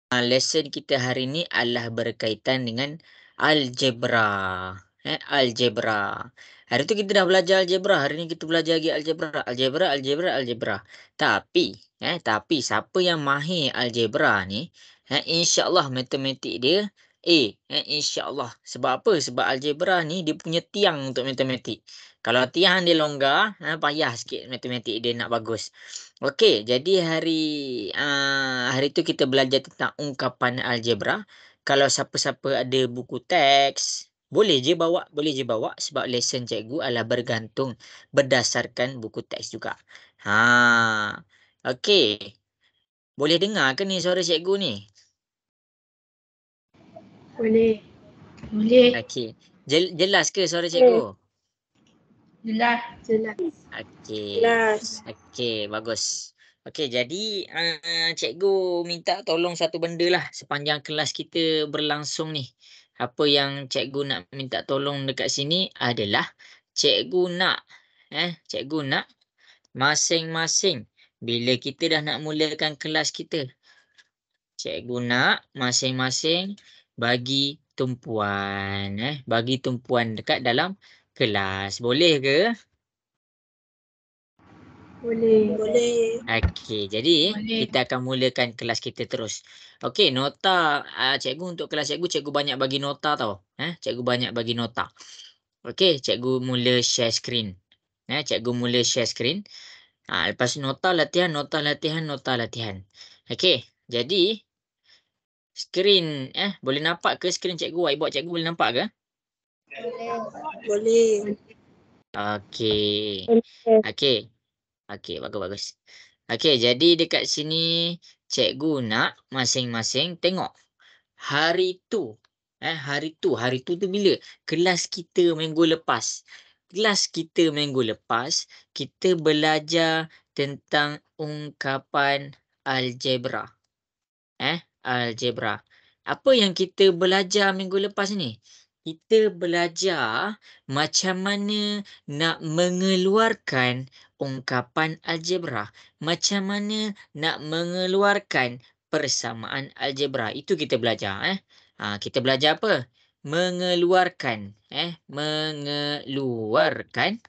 Lesson kita hari ni adalah berkaitan dengan algebra. Algebra. Hari tu kita dah belajar algebra. Hari ni kita belajar lagi algebra. Algebra. Tapi siapa yang mahir algebra ni, insya-Allah matematik dia A. Insya-Allah. Sebab apa? Sebab algebra ni dia punya tiang untuk matematik. Kalau tiang dia longgar, payah sikit matematik dia nak bagus. Okey, jadi hari tu kita belajar tentang ungkapan algebra. Kalau siapa-siapa ada buku teks, boleh je bawa sebab lesson cikgu adalah bergantung berdasarkan buku teks juga. Okey. Boleh dengar ke ni suara cikgu ni? Boleh. Boleh. Okey. Jelas ke suara cikgu? Jelas. Okey. Okey, bagus. Okey, jadi cikgu minta tolong satu benda lah sepanjang kelas kita berlangsung ni. Apa yang cikgu nak minta tolong dekat sini adalah cikgu nak masing-masing bila kita dah nak mulakan kelas kita, cikgu nak masing-masing bagi tumpuan, bagi tumpuan dekat dalam kelas. Boleh ke? Boleh. Okey, jadi kita akan mulakan kelas kita terus. Okey, nota cikgu untuk kelas cikgu banyak bagi nota tau. Cikgu banyak bagi nota. Okey, cikgu mula share screen. Cikgu mula share screen. Lepas nota latihan. Okey, jadi screen boleh nampak ke screen cikgu? Whiteboard cikgu boleh nampak ke? Boleh. Okey. Okey, bagus. Okey, jadi dekat sini cikgu nak masing-masing tengok hari tu. Hari tu bila? Kelas kita minggu lepas. Kita belajar tentang ungkapan algebra. Algebra. Apa yang kita belajar minggu lepas ni? Kita belajar macam mana nak mengeluarkan ungkapan algebra. Macam mana nak mengeluarkan persamaan algebra. Itu kita belajar. Kita belajar apa? Mengeluarkan. Mengeluarkan.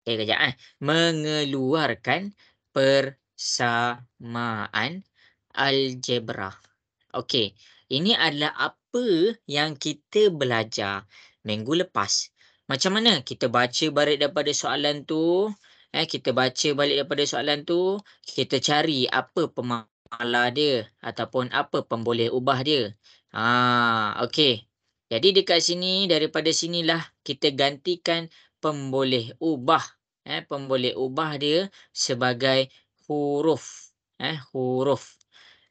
Kejap. Mengeluarkan persamaan algebra. Okey, ini adalah apa yang kita belajar minggu lepas. Macam mana kita baca balik daripada soalan tu, kita cari apa pemala dia ataupun apa pemboleh ubah dia. Okey. Jadi dekat sini, daripada sinilah kita gantikan pemboleh ubah. Pemboleh ubah dia sebagai huruf. Huruf.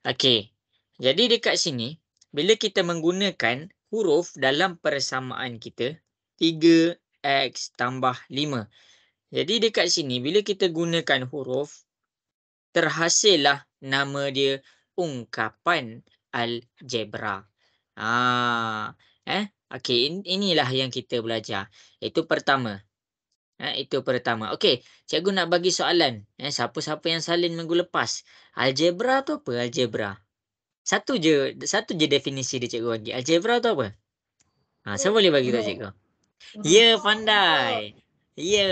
Okey. Jadi dekat sini, bila kita menggunakan huruf dalam persamaan kita, 3x tambah 5. Jadi dekat sini, bila kita gunakan huruf, terhasillah nama dia ungkapan algebra. Okey, inilah yang kita belajar. Itu pertama. Okey, cikgu nak bagi soalan. Siapa-siapa yang salin minggu lepas. Algebra tu apa? Algebra. Satu je definisi dia cikgu bagi. Algebra tu apa? Siapa boleh bagi tahu cikgu? Ya, pandai. Ya.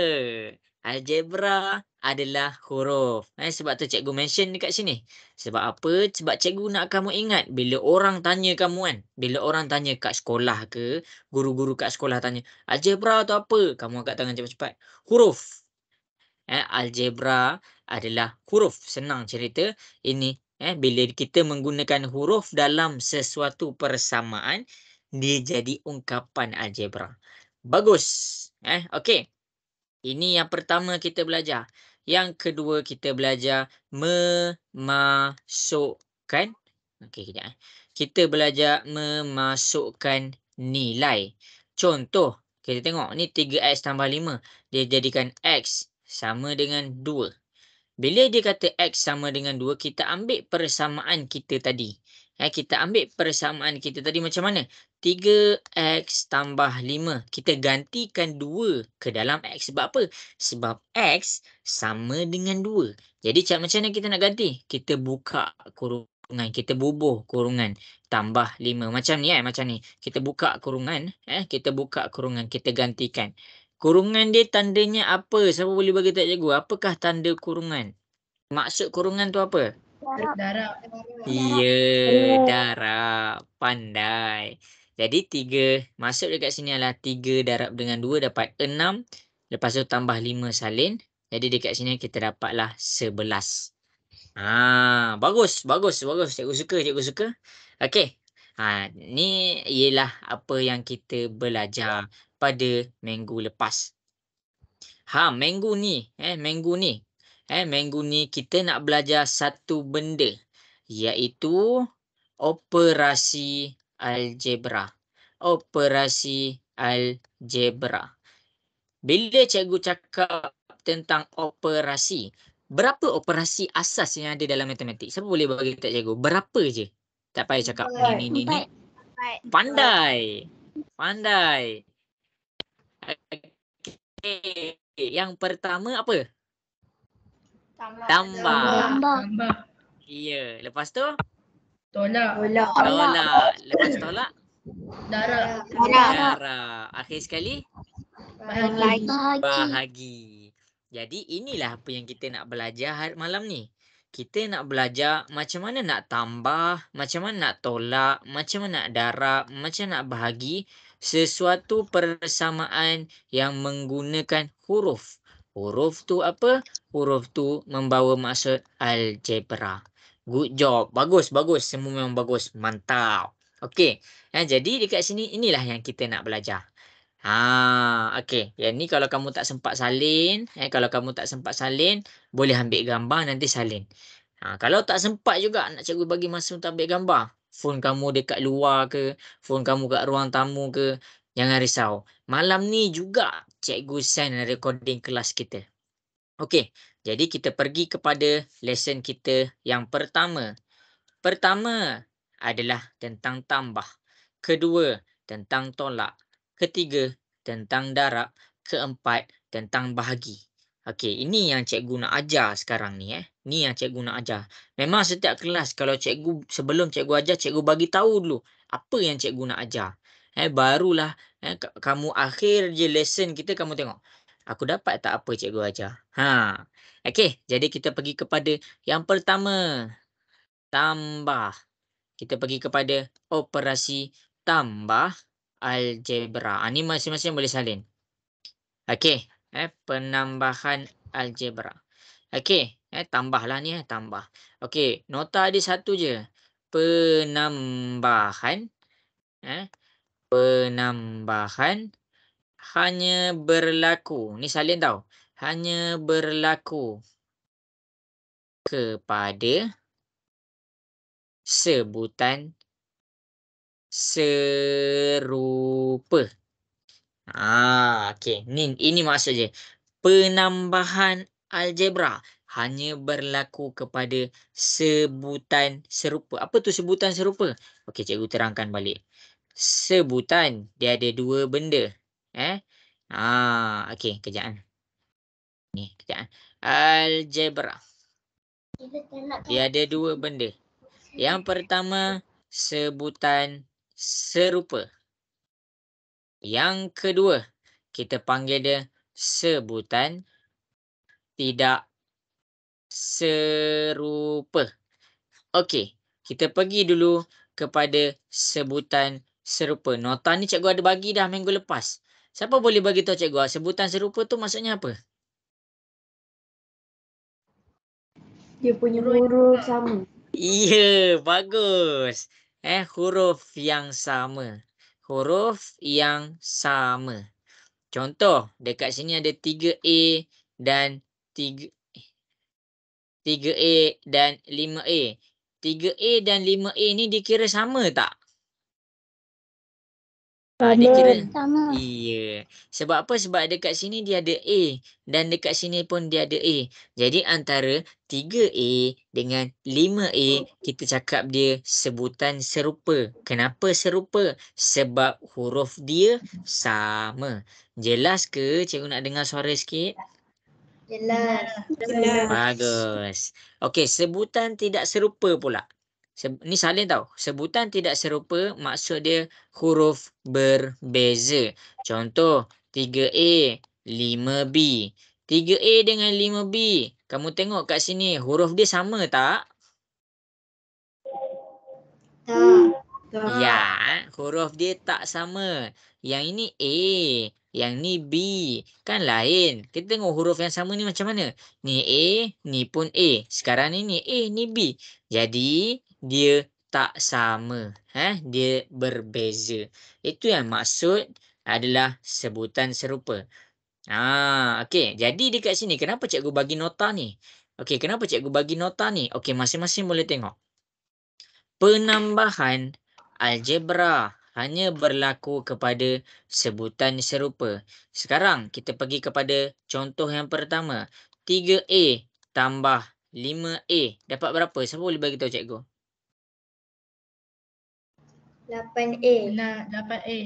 Algebra adalah huruf. Sebab tu cikgu mention dekat sini. Sebab apa? Sebab cikgu nak kamu ingat bila orang tanya kamu kan. Bila orang tanya kat sekolah ke, guru-guru kat sekolah tanya, algebra tu apa? Kamu angkat tangan cepat-cepat. Huruf. Algebra adalah huruf. Senang cerita. Ini bila kita menggunakan huruf dalam sesuatu persamaan, dia jadi ungkapan algebra. Bagus. Okey. Ini yang pertama kita belajar. Yang kedua kita belajar memasukkan. Okey, kejap. Kita belajar memasukkan nilai. Contoh, kita tengok ni 3x tambah 5. Dia jadikan x sama dengan 2. Bila dia kata x sama dengan 2, kita ambil persamaan kita tadi. Kita ambil persamaan kita tadi macam mana? 3x tambah 5. Kita gantikan 2 ke dalam x. Sebab apa? Sebab x sama dengan 2. Jadi macam mana kita nak ganti? Kita buka kurung kurungan. Kita bubuh kurungan. Tambah 5. Macam ni macam ni. Kita buka kurungan. Kita buka kurungan. Kita gantikan. Kurungan dia tandanya apa? Siapa boleh bagi tahu cikgu? Apakah tanda kurungan? Maksud kurungan tu apa? Darab. Ya, darab. Pandai. Jadi 3. Masuk dekat sini adalah 3 darab dengan 2 dapat 6. Lepas tu tambah 5 salin. Jadi dekat sini kita dapatlah 11. Bagus, bagus, bagus. Cikgu suka, cikgu suka. Okey. Ni ialah apa yang kita belajar pada minggu lepas. Minggu ni kita nak belajar satu benda, iaitu operasi algebra. Operasi algebra. Bila cikgu cakap tentang operasi, berapa operasi asas yang ada dalam matematik? Siapa boleh bagi tahu cikgu? Berapa je? Tak payah cakap ni. Pandai. Pandai. Okey. Yang pertama apa? Tambah. Tambah. Ya. Lepas tu? Tolak. Tolak. Lepas tolak? Darab. Darab. Akhir sekali? Bahagi. Bahagi. Jadi inilah apa yang kita nak belajar malam ni. Kita nak belajar macam mana nak tambah, macam mana nak tolak, macam mana nak darab, macam mana nak bahagi sesuatu persamaan yang menggunakan huruf. Huruf tu apa? Huruf tu membawa maksud algebra. Good job. Bagus, bagus. Semua memang bagus. Mantap. Okey. Jadi dekat sini inilah yang kita nak belajar. Okey. Yang ni kalau kamu tak sempat salin, kalau kamu tak sempat salin, boleh ambil gambar nanti salin. Kalau tak sempat juga nak cikgu bagi masa untuk ambil gambar, phone kamu dekat luar ke, phone kamu kat ruang tamu ke, jangan risau. Malam ni juga cikgu send recording kelas kita. Okey. Jadi kita pergi kepada lesson kita yang pertama. Pertama adalah tentang tambah. Kedua, tentang tolak. Ketiga, tentang darab. Keempat, tentang bahagi. Okey, ini yang cikgu nak ajar sekarang ni. Ni yang cikgu nak ajar. Memang setiap kelas kalau cikgu, sebelum cikgu ajar, cikgu bagi tahu dulu apa yang cikgu nak ajar. Barulah kamu akhir je lesson kita kamu tengok. Aku dapat tak apa cikgu ajar? Okey, jadi kita pergi kepada yang pertama. Tambah. Kita pergi kepada operasi tambah algebra. Ni masing-masing boleh salin. Okey. Penambahan algebra. Okey. Tambahlah ni. Tambah. Okey. Nota ada satu je. Penambahan. Penambahan hanya berlaku. Ni salin tau. Hanya berlaku kepada sebutan serupa. Okey. Ini maksud je. Penambahan algebra hanya berlaku kepada sebutan serupa. Apa tu sebutan serupa? Okey, cikgu terangkan balik. Sebutan dia ada dua benda. Okey, kejap. Ni, kejap. Algebra. Dia ada dua benda. Yang pertama, sebutan serupa. Yang kedua, kita panggil dia sebutan tidak serupa. Okey, kita pergi dulu kepada sebutan serupa. Nota ni cikgu ada bagi dah minggu lepas. Siapa boleh bagi tahu cikgu sebutan serupa tu maksudnya apa? Dia punya huruf sama. Ya, bagus. Huruf yang sama. Huruf yang sama. Contoh, dekat sini ada 3A dan 3A dan 5A. 3A dan 5A ni dikira sama tak? Dikira Sama. iya. Sebab apa? Sebab dekat sini dia ada A dan dekat sini pun dia ada A. Jadi antara 3A dengan 5A kita cakap dia sebutan serupa. Kenapa serupa? Sebab huruf dia sama. Jelas ke? Cikgu nak dengar suara sikit. Jelas. Bagus. Okey, sebutan tidak serupa pula. Ni salin tau. Sebutan tidak serupa maksud dia huruf berbeza. Contoh 3A, 5B. 3A dengan 5B. Kamu tengok kat sini huruf dia sama tak? Tak. Ya, huruf dia tak sama. Yang ini A, yang ni B. Kan lain. Kita tengok huruf yang sama ni macam mana. Ni A, ni pun A. Sekarang ni A, ni B. Jadi, dia tak sama. Dia berbeza. Itu yang maksud adalah sebutan serupa. Okey. Jadi dekat sini, kenapa cikgu bagi nota ni? Okey, kenapa cikgu bagi nota ni? Okey, masing-masing boleh tengok. Penambahan algebra hanya berlaku kepada sebutan serupa. Sekarang kita pergi kepada contoh yang pertama. 3A tambah 5A dapat berapa? Siapa boleh bagi tahu cikgu? 8A. Benar, 8A.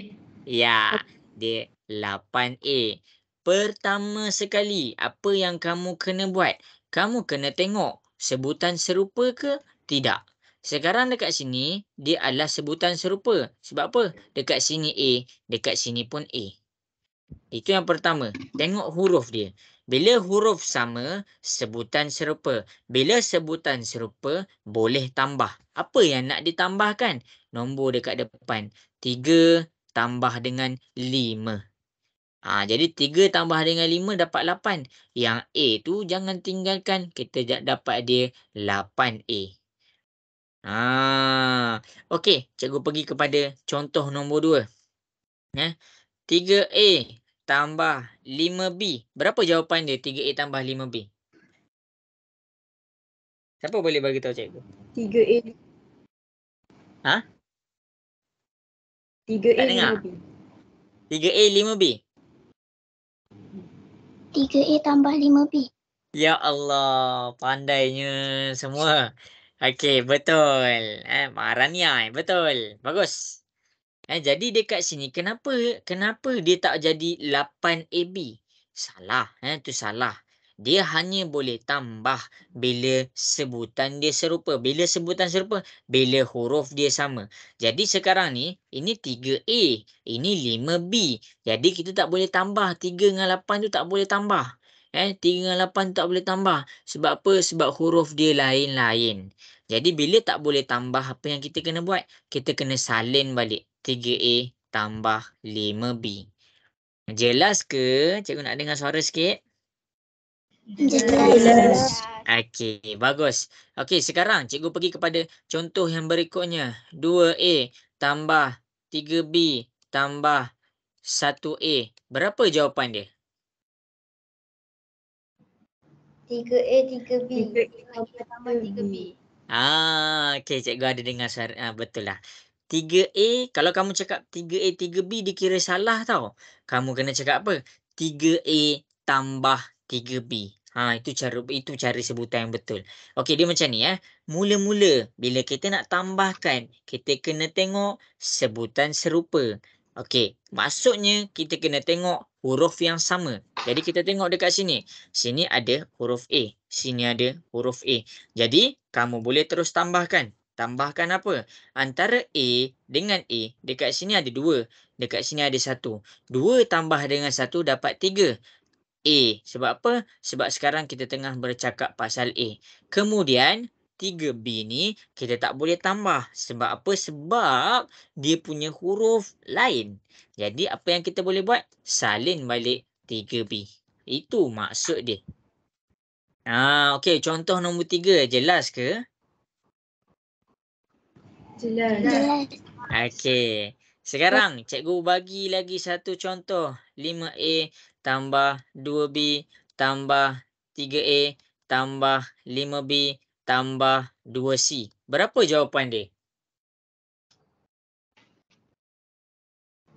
Ya, dia 8A. Pertama sekali, apa yang kamu kena buat? Kamu kena tengok sebutan serupa ke tidak. Sekarang dekat sini, dia adalah sebutan serupa. Sebab apa? Dekat sini A, dekat sini pun A. Itu yang pertama. Tengok huruf dia. Bila huruf sama, sebutan serupa. Bila sebutan serupa, boleh tambah. Apa yang nak ditambahkan? Nombor dekat depan. 3 tambah dengan 5. Jadi 3 tambah dengan 5 dapat 8. Yang A tu jangan tinggalkan. Kita dapat dia 8A. Okey, cikgu pergi kepada contoh nombor 2. 3A tambah 5B. Berapa jawapan dia 3A tambah 5B? Siapa boleh bagi tahu cikgu? 3A. Ha? 3A Tak dengar? 5B. 3A 5B. 3A tambah 5B. Ya Allah, pandainya semua. Okey, betul. Marania, betul. Bagus. Jadi dekat sini kenapa dia tak jadi 8AB? Salah, tu salah. Dia hanya boleh tambah bila sebutan dia serupa. Bila sebutan serupa, bila huruf dia sama. Jadi sekarang ni, ini 3A, ini 5B. Jadi kita tak boleh tambah 3 dengan 8 tu tak boleh tambah. 3 dengan 8 tak boleh tambah. Sebab apa? Sebab huruf dia lain-lain. Jadi bila tak boleh tambah, apa yang kita kena buat? Kita kena salin balik. 3A tambah 5B. Jelas ke? Cikgu nak dengar suara sikit. Jelas. Okey, bagus. Okey, sekarang cikgu pergi kepada contoh yang berikutnya. 2A tambah 3B tambah 1A. Berapa jawapan dia? 3A 3B. 3A tambah 3B. Okey, cikgu ada dengar suara. Betul lah. 3A, kalau kamu cakap 3A 3B dikira salah tau. Kamu kena cakap apa? 3A tambah 3B. Itu cara sebutan yang betul. Okey, dia macam ni. Mula-mula bila kita nak tambahkan, kita kena tengok sebutan serupa. Okey, maksudnya kita kena tengok huruf yang sama. Jadi kita tengok dekat sini. Sini ada huruf A. Sini ada huruf A. Jadi kamu boleh terus tambahkan. Tambahkan apa? Antara A dengan A, dekat sini ada 2. Dekat sini ada 1. 2 tambah dengan 1 dapat 3. A. Sebab apa? Sebab sekarang kita tengah bercakap pasal A. Kemudian, 3B ni kita tak boleh tambah. Sebab apa? Sebab dia punya huruf lain. Jadi, apa yang kita boleh buat? Salin balik 3B. Itu maksud dia. Okey. Contoh nombor 3. Jelas ke? Jelas. Okey. Sekarang cikgu bagi lagi satu contoh. 5A tambah 2B tambah 3A tambah 5B tambah 2C. Berapa jawapan dia?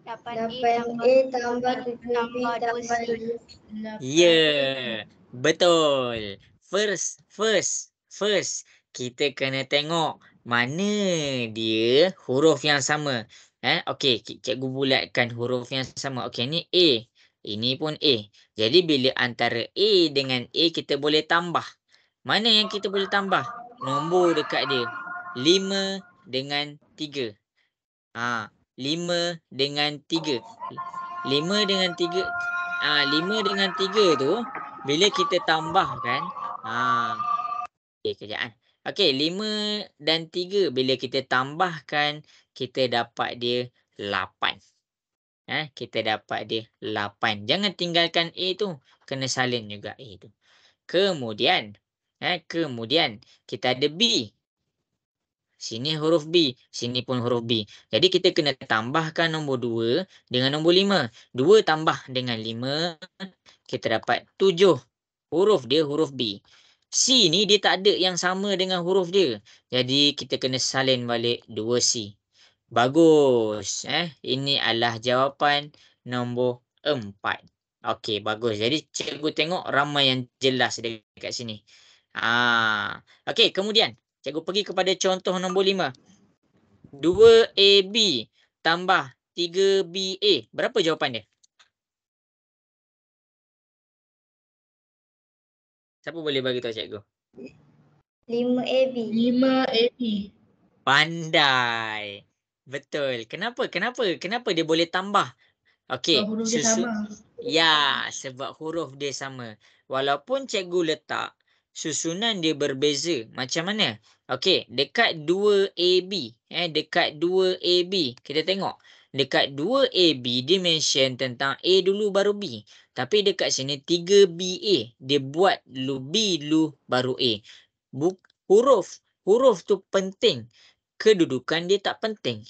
8A tambah 7B tambah 2C. Ya, betul. First. Kita kena tengok mana dia huruf yang sama. Okey, cikgu bulatkan huruf yang sama. Okey, ni A. Ini pun A. Jadi bila antara A dengan A kita boleh tambah. Mana yang kita boleh tambah? Nombor dekat dia. 5 dengan 3. 5 dengan 3. 5 dengan 3. 5 dengan 3 tu bila kita tambahkan. Okey, kejap. Okey, 5 dan 3 bila kita tambahkan, kita dapat dia 8. Kita dapat dia 8. Jangan tinggalkan A tu. Kena salin juga A tu. Kemudian, kemudian kita ada B. Sini huruf B, sini pun huruf B. Jadi kita kena tambahkan nombor 2 dengan nombor 5. 2 tambah dengan 5, kita dapat 7. Huruf dia huruf B. C ni dia tak ada yang sama dengan huruf dia. Jadi kita kena salin balik 2C. Bagus. Ini adalah jawapan nombor 4. Okey, bagus. Jadi cikgu tengok ramai yang jelas dekat sini. Okey, kemudian cikgu pergi kepada contoh nombor 5. 2AB tambah 3BA. Berapa jawapan dia? Siapa boleh bagi tahu cikgu? 5AB. 5AB. Pandai. Betul. Kenapa dia boleh tambah? Okey, Huruf dia sama. Ya, sebab huruf dia sama. Walaupun cikgu letak susunan dia berbeza. Macam mana? Okey, dekat 2AB. Dekat 2AB. Kita tengok. Dekat 2AB dia mention tentang A dulu baru B. Tapi dekat sini 3BA. Dia buat dulu B dulu baru A. Huruf tu penting. Kedudukan dia tak penting.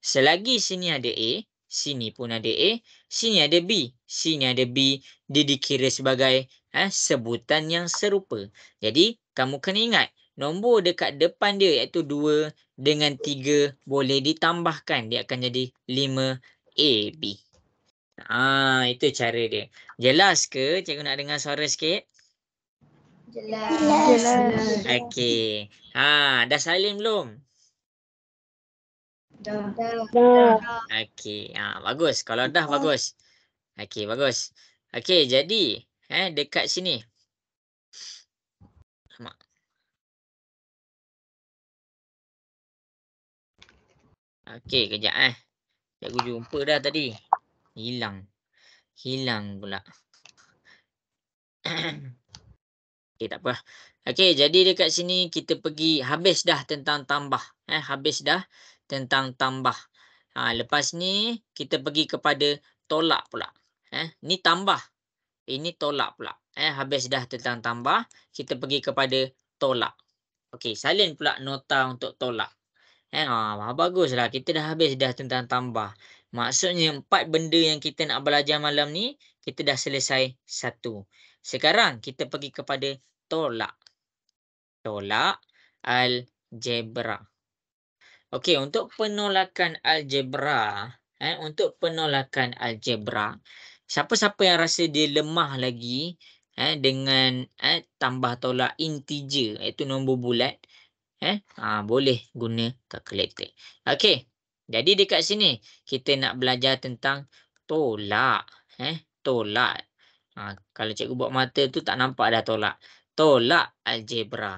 Selagi sini ada A, sini pun ada A, sini ada B, sini ada B, dia dikira sebagai sebutan yang serupa. Jadi, kamu kena ingat, nombor dekat depan dia iaitu 2 dengan 3 boleh ditambahkan. Dia akan jadi 5AB. Itu cara dia. Jelas ke? Cikgu nak dengar suara sikit. Jelas. Okey. Dah salin belum? Dah. Okey. Bagus. Kalau dah bagus. Okey, bagus. Okey, jadi dekat sini. Okey, kejap Cikgu jumpa dah tadi. Hilang pula. Okey, tak apa. Okey, jadi dekat sini kita pergi habis dah tentang tambah. Habis dah tentang tambah. Lepas ni kita pergi kepada tolak pula. Ni tambah. Ini tolak pula. Habis dah tentang tambah, kita pergi kepada tolak. Okey, salin pula nota untuk tolak. Baguslah. Kita dah habis dah tentang tambah. Maksudnya 4 benda yang kita nak belajar malam ni, kita dah selesai 1. Sekarang kita pergi kepada tolak. Tolak algebra. Okey, untuk penolakan algebra, siapa-siapa yang rasa dia lemah lagi dengan tambah tolak integer iaitu nombor bulat, boleh guna kalkulator. Okey. Jadi dekat sini kita nak belajar tentang tolak. Tolak. Kalau cikgu buat mata tu tak nampak dah tolak. Tolak algebra.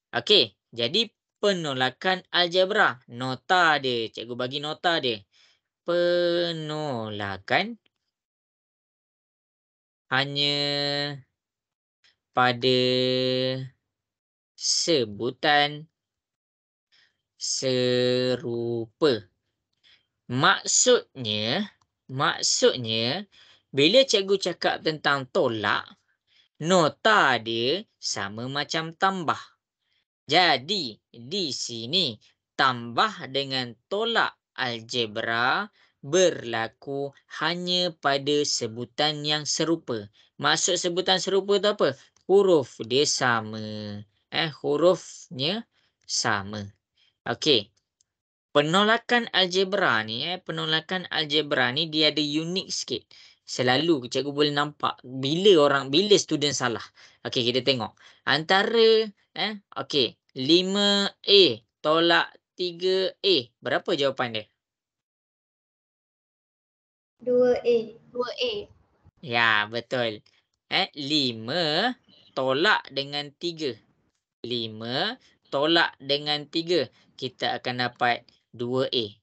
Okey. Jadi penolakan algebra. Nota dia. Cikgu bagi nota dia. Penolakan hanya pada sebutan serupa. Maksudnya bila cikgu cakap tentang tolak, nota dia sama macam tambah. Jadi di sini tambah dengan tolak algebra berlaku hanya pada sebutan yang serupa. Maksud sebutan serupa tu apa? Huruf dia sama. Hurufnya sama. Okey. Penolakan algebra ni dia ada unik sikit. Selalu cikgu boleh nampak bila student salah. Okey, kita tengok. Antara 5A tolak 3A. Berapa jawapan dia? 2A. Ya, betul. 5 tolak dengan 3. 5 tolak dengan 3. Kita akan dapat 2A.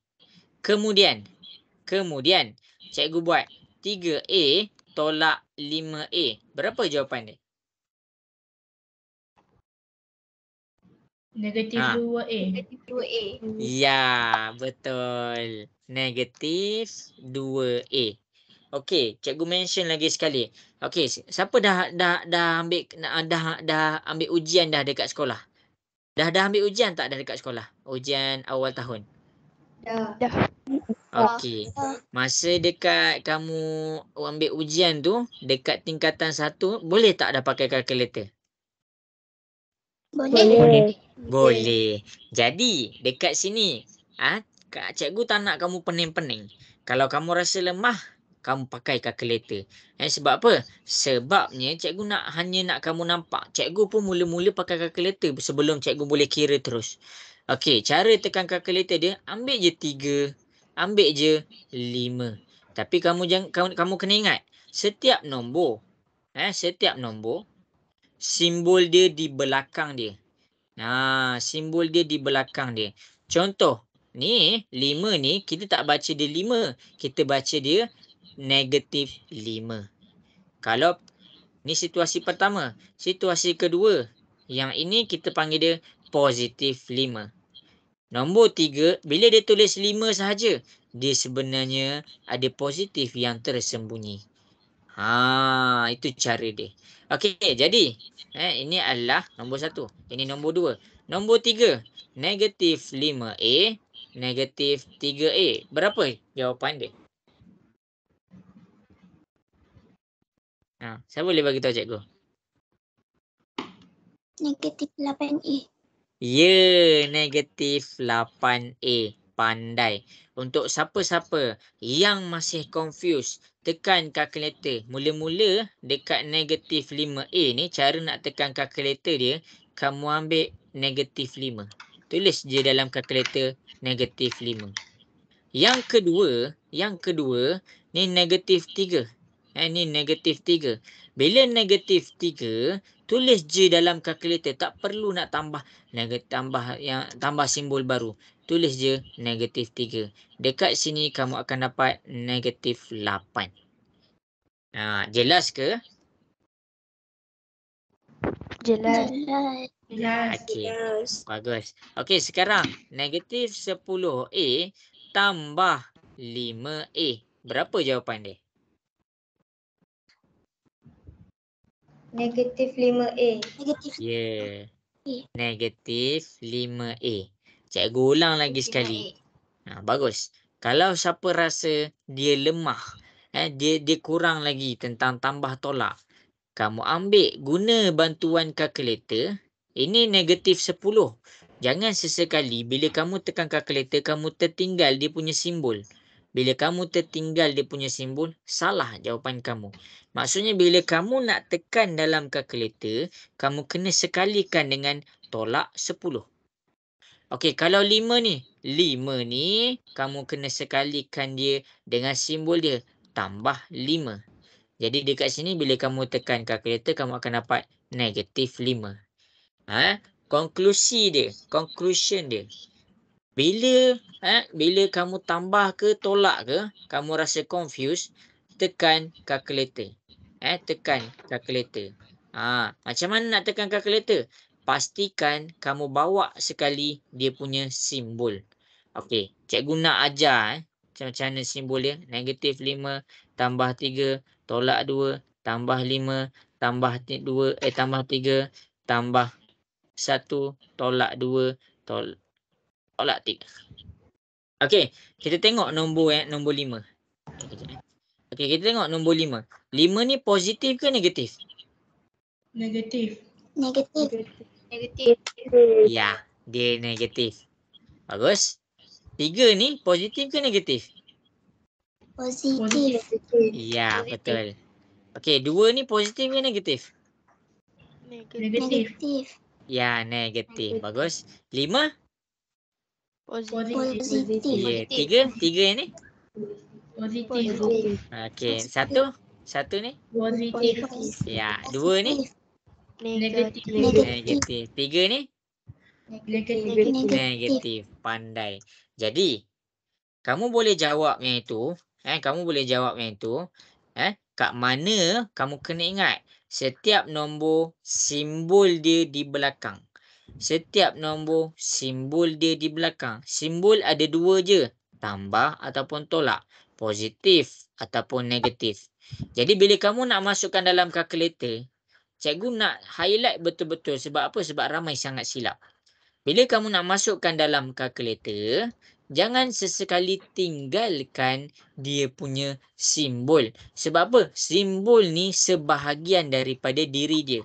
Kemudian, cikgu buat 3A tolak 5A. Berapa jawapan dia? Negatif Ha. 2A. Negatif 2A. Ya, betul. Negatif 2A. Okey, cikgu mention lagi sekali. Okey, siapa dah ambil ujian dah dekat sekolah? Dah ambil ujian tak dah dekat sekolah? Ujian awal tahun. Dah. Okey. Masa dekat kamu ambil ujian tu, dekat tingkatan 1, boleh tak dah pakai kalkulator? Boleh. Boleh. Jadi, dekat sini, cikgu tak nak kamu pening-pening. Kalau kamu rasa lemah, kamu pakai kalkulator. Sebab apa? Sebabnya cikgu hanya nak kamu nampak. Cikgu pun mula-mula pakai kalkulator sebelum cikgu boleh kira terus. Okey, cara tekan kalkulator dia, ambil je 3, ambil je 5. Tapi kamu kena ingat, setiap nombor, simbol dia di belakang dia. Simbol dia di belakang dia. Contoh, ni 5 ni kita tak baca dia 5, kita baca dia negatif 5. Kalau ni situasi pertama, situasi kedua, yang ini kita panggil dia positif 5. Nombor 3, bila dia tulis 5 sahaja, dia sebenarnya ada positif yang tersembunyi. Itu cara dia. Okey, jadi ini adalah nombor 1. Ini nombor 2. Nombor 3, negatif 5A, negatif 3A. Berapa jawapan dia? Siapa boleh bagi tahu cikgu? Negatif 8A. Ya, negatif 8A. Pandai. Untuk siapa-siapa yang masih confused, tekan kalkulator. Mula-mula dekat negatif 5A ni, cara nak tekan kalkulator dia, kamu ambil negatif 5. Tulis je dalam kalkulator negatif 5. Yang kedua, ni negatif 3. Ni negatif 3. Bila negatif 3, tulis je dalam kalkulator. Tak perlu nak tambah tambah simbol baru. Tulis je negatif 3. Dekat sini kamu akan dapat negatif 8. Jelas ke? Jelas. Okey. Bagus. Okey, sekarang negatif 10A tambah 5A. Berapa jawapan dia? Negatif 5A. Negatif. Ya. Negatif 5A. Cikgu ulang lagi sekali. Bagus. Kalau siapa rasa dia lemah, dia kurang lagi tentang tambah tolak, kamu ambil guna bantuan kalkulator. Ini negatif 10. Jangan sesekali bila kamu tekan kalkulator, kamu tertinggal dia punya simbol. Bila kamu tertinggal dia punya simbol, salah jawapan kamu. Maksudnya bila kamu nak tekan dalam kalkulator, kamu kena sekalikan dengan tolak 10. Okey, kalau 5 ni kamu kena sekalikan dia dengan simbol dia, tambah 5. Jadi dekat sini bila kamu tekan kalkulator, kamu akan dapat negatif 5. Conclusion dia. Bila kamu tambah ke tolak ke, kamu rasa confused, tekan kalkulator. Tekan kalkulator. Macam mana nak tekan kalkulator? Pastikan kamu bawa sekali dia punya simbol. Okey, cikgu nak ajar macam mana simbol dia. Negatif 5 tambah 3 tolak 2 tambah 5 tambah 2 tambah 3 tambah 1 tolak 2 tolak 3. Okey, kita tengok nombor 5. Okey, kita tengok nombor 5. 5 ni positif ke negatif? Negatif. Negatif. Ya, dia negatif. Bagus. 3 ni positif ke negatif? Positif. Ya, betul. Okey, 2 ni positif ke negatif? Negatif. Ya, negatif. Bagus. 5? Positif. Ya, 3 ni? Positif. Okey, 1 ni? Positif. Ya, 2 ni? Negatif. Negatif. 3 ni? Negatif. Negatif. Pandai. Jadi, kamu boleh jawab yang itu. Kamu boleh jawab yang itu. Kat mana kamu kena ingat. Setiap nombor simbol dia di belakang. Setiap nombor simbol dia di belakang. Simbol ada dua je. Tambah ataupun tolak. Positif ataupun negatif. Jadi bila kamu nak masukkan dalam kalkulator, cikgu nak highlight betul-betul. Sebab apa? Sebab ramai sangat silap. Bila kamu nak masukkan dalam kalkulator, jangan sesekali tinggalkan dia punya simbol. Sebab apa? Simbol ni sebahagian daripada diri dia.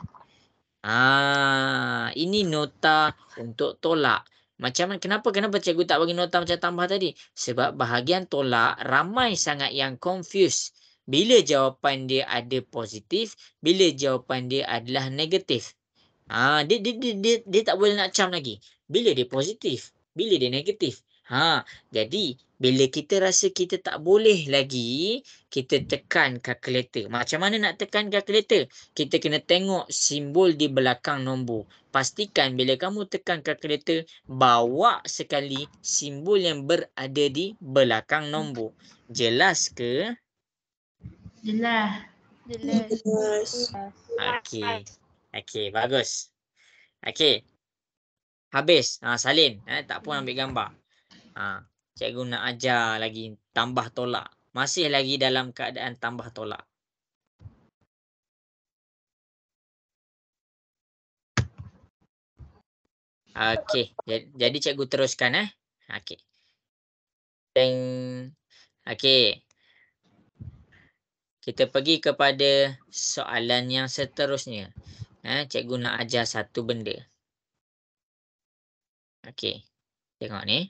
Ini nota untuk tolak. Kenapa cikgu tak bagi nota macam tambah tadi? Sebab bahagian tolak ramai sangat yang confuse. Bila jawapan dia ada positif, bila jawapan dia adalah negatif. Dia tak boleh nak cam lagi. Bila dia positif, bila dia negatif. Jadi bila kita rasa kita tak boleh lagi, kita tekan kalkulator. Macam mana nak tekan kalkulator? Kita kena tengok simbol di belakang nombor. Pastikan bila kamu tekan kalkulator, bawa sekali simbol yang berada di belakang nombor. Jelas ke? Jelas. Okey, bagus. Okey. Habis. Salin. Tak pun ambil gambar. Cikgu nak ajar lagi tambah tolak. Masih lagi dalam keadaan tambah tolak. Okey. Jadi cikgu teruskan. Okey. Okey. Kita pergi kepada soalan yang seterusnya. Cikgu nak ajar satu benda. Okey. Tengok ni.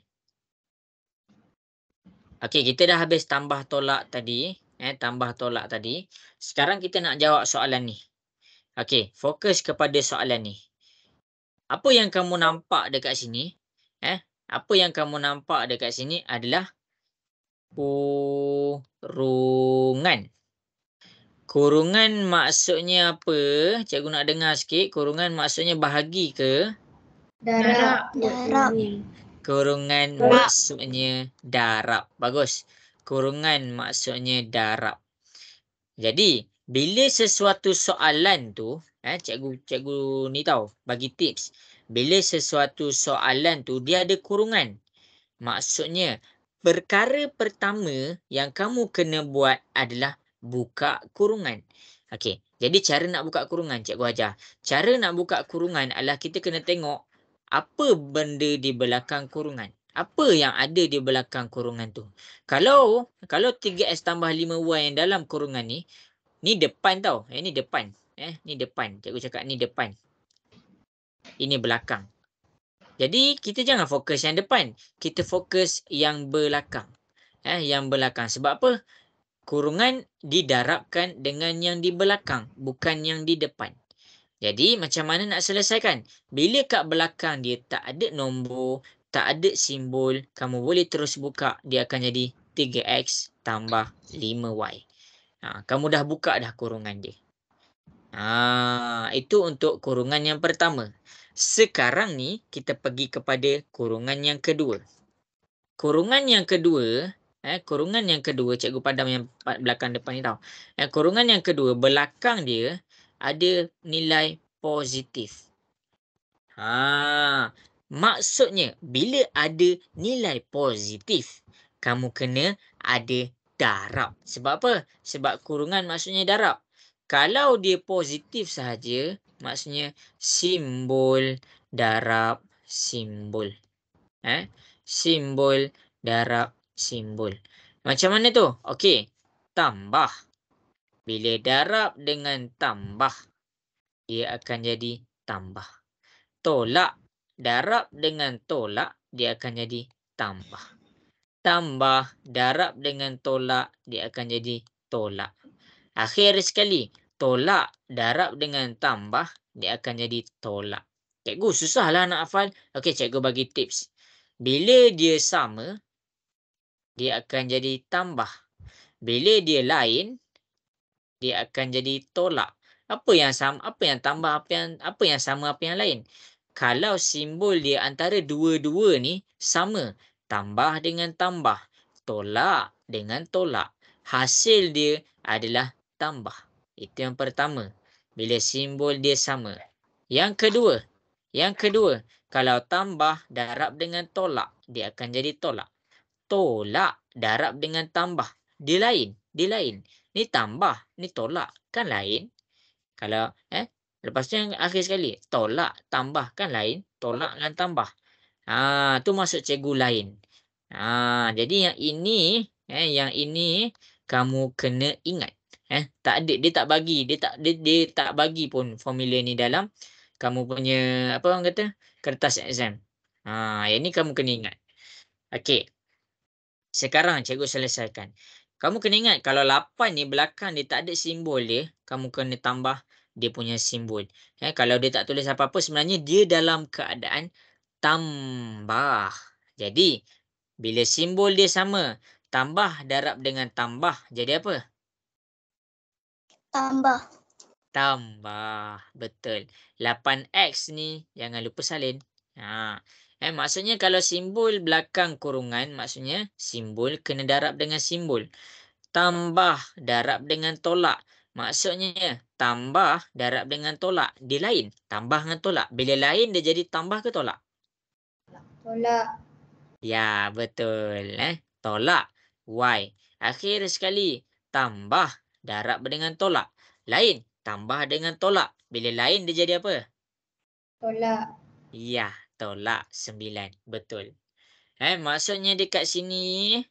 Okey, kita dah habis tambah tolak tadi. Tambah tolak tadi. Sekarang kita nak jawab soalan ni. Okey, fokus kepada soalan ni. Apa yang kamu nampak dekat sini? Apa yang kamu nampak dekat sini adalah kurungan. Kurungan maksudnya apa? Cikgu nak dengar sikit. Kurungan maksudnya bahagi ke? Darab. Kurungan maksudnya darab. Bagus. Kurungan maksudnya darab. Jadi, bila sesuatu soalan tu, cikgu ni tahu, bagi tips. Bila sesuatu soalan tu, dia ada kurungan. Maksudnya, perkara pertama yang kamu kena buat adalah buka kurungan. Okey, jadi cara nak buka kurungan, cikgu ajar. Cara nak buka kurungan adalah kita kena tengok apa benda di belakang kurungan. Apa yang ada di belakang kurungan tu. Kalau 3x tambah 5y yang dalam kurungan ni depan tau. Ni depan. Ni depan. Cikgu cakap ni depan. Ini belakang. Jadi, kita jangan fokus yang depan. Kita fokus yang belakang. Yang belakang. Sebab apa? Kurungan didarabkan dengan yang di belakang. Bukan yang di depan. Jadi, macam mana nak selesaikan? Bila kat belakang dia tak ada nombor, tak ada simbol, kamu boleh terus buka. Dia akan jadi 3x tambah 5y. Kamu dah buka dah kurungan dia. Itu untuk kurungan yang pertama. Sekarang ni kita pergi kepada kurungan yang kedua. Kurungan yang kedua, cikgu padam yang belakang depan ni tau. Kurungan yang kedua, belakang dia ada nilai positif. Maksudnya bila ada nilai positif, kamu kena ada darab. Sebab apa? Sebab kurungan maksudnya darab. Kalau dia positif sahaja, maksudnya simbol darab simbol. Simbol darab simbol. Macam mana tu? Okey. Tambah. Bila darab dengan tambah, dia akan jadi tambah. Tolak. Darab dengan tolak, dia akan jadi tambah. Tambah. Darab dengan tolak, dia akan jadi tolak. Akhir sekali, tolak darab dengan tambah, dia akan jadi tolak. Cikgu, susahlah nak hafal. Okey, cikgu bagi tips. Bila dia sama, dia akan jadi tambah. Bila dia lain, dia akan jadi tolak. Apa yang sama, apa yang tambah, apa yang sama, apa yang lain? Kalau simbol dia antara dua-dua ni sama, tambah dengan tambah, tolak dengan tolak, hasil dia adalah tambah. Itu yang pertama. Bila simbol dia sama. Yang kedua, kalau tambah darab dengan tolak, dia akan jadi tolak. Tolak darab dengan tambah, dia lain. Ni tambah, ni tolak, kan lain. Kalau lepas tu yang akhir sekali, tolak tambah kan lain, tolak dengan tambah. Tu maksud cikgu lain. Jadi yang ini kamu kena ingat. Tak ada, dia tak bagi, dia tak bagi pun formula ni dalam kamu punya apa orang kata kertas exam. Yang ni kamu kena ingat. Okey. Sekarang cikgu selesaikan. Kamu kena ingat kalau 8 ni belakang dia tak ada simbol dia, kamu kena tambah dia punya simbol. Kalau dia tak tulis apa-apa sebenarnya dia dalam keadaan tambah. Jadi bila simbol dia sama, tambah darab dengan tambah jadi apa? Tambah. Tambah. Betul. 8x ni jangan lupa salin. Maksudnya kalau simbol belakang kurungan, maksudnya simbol kena darab dengan simbol. Tambah darab dengan tolak. Maksudnya tambah darab dengan tolak. Dia lain. Tambah dengan tolak. Bila lain dia jadi tambah ke tolak? Tolak. Ya, betul. Tolak. Y. Akhir sekali. Tambah darab dengan tolak. Lain. Tambah dengan tolak. Bila lain dia jadi apa? Tolak. Ya, tolak 9. Betul. Maksudnya dekat sini,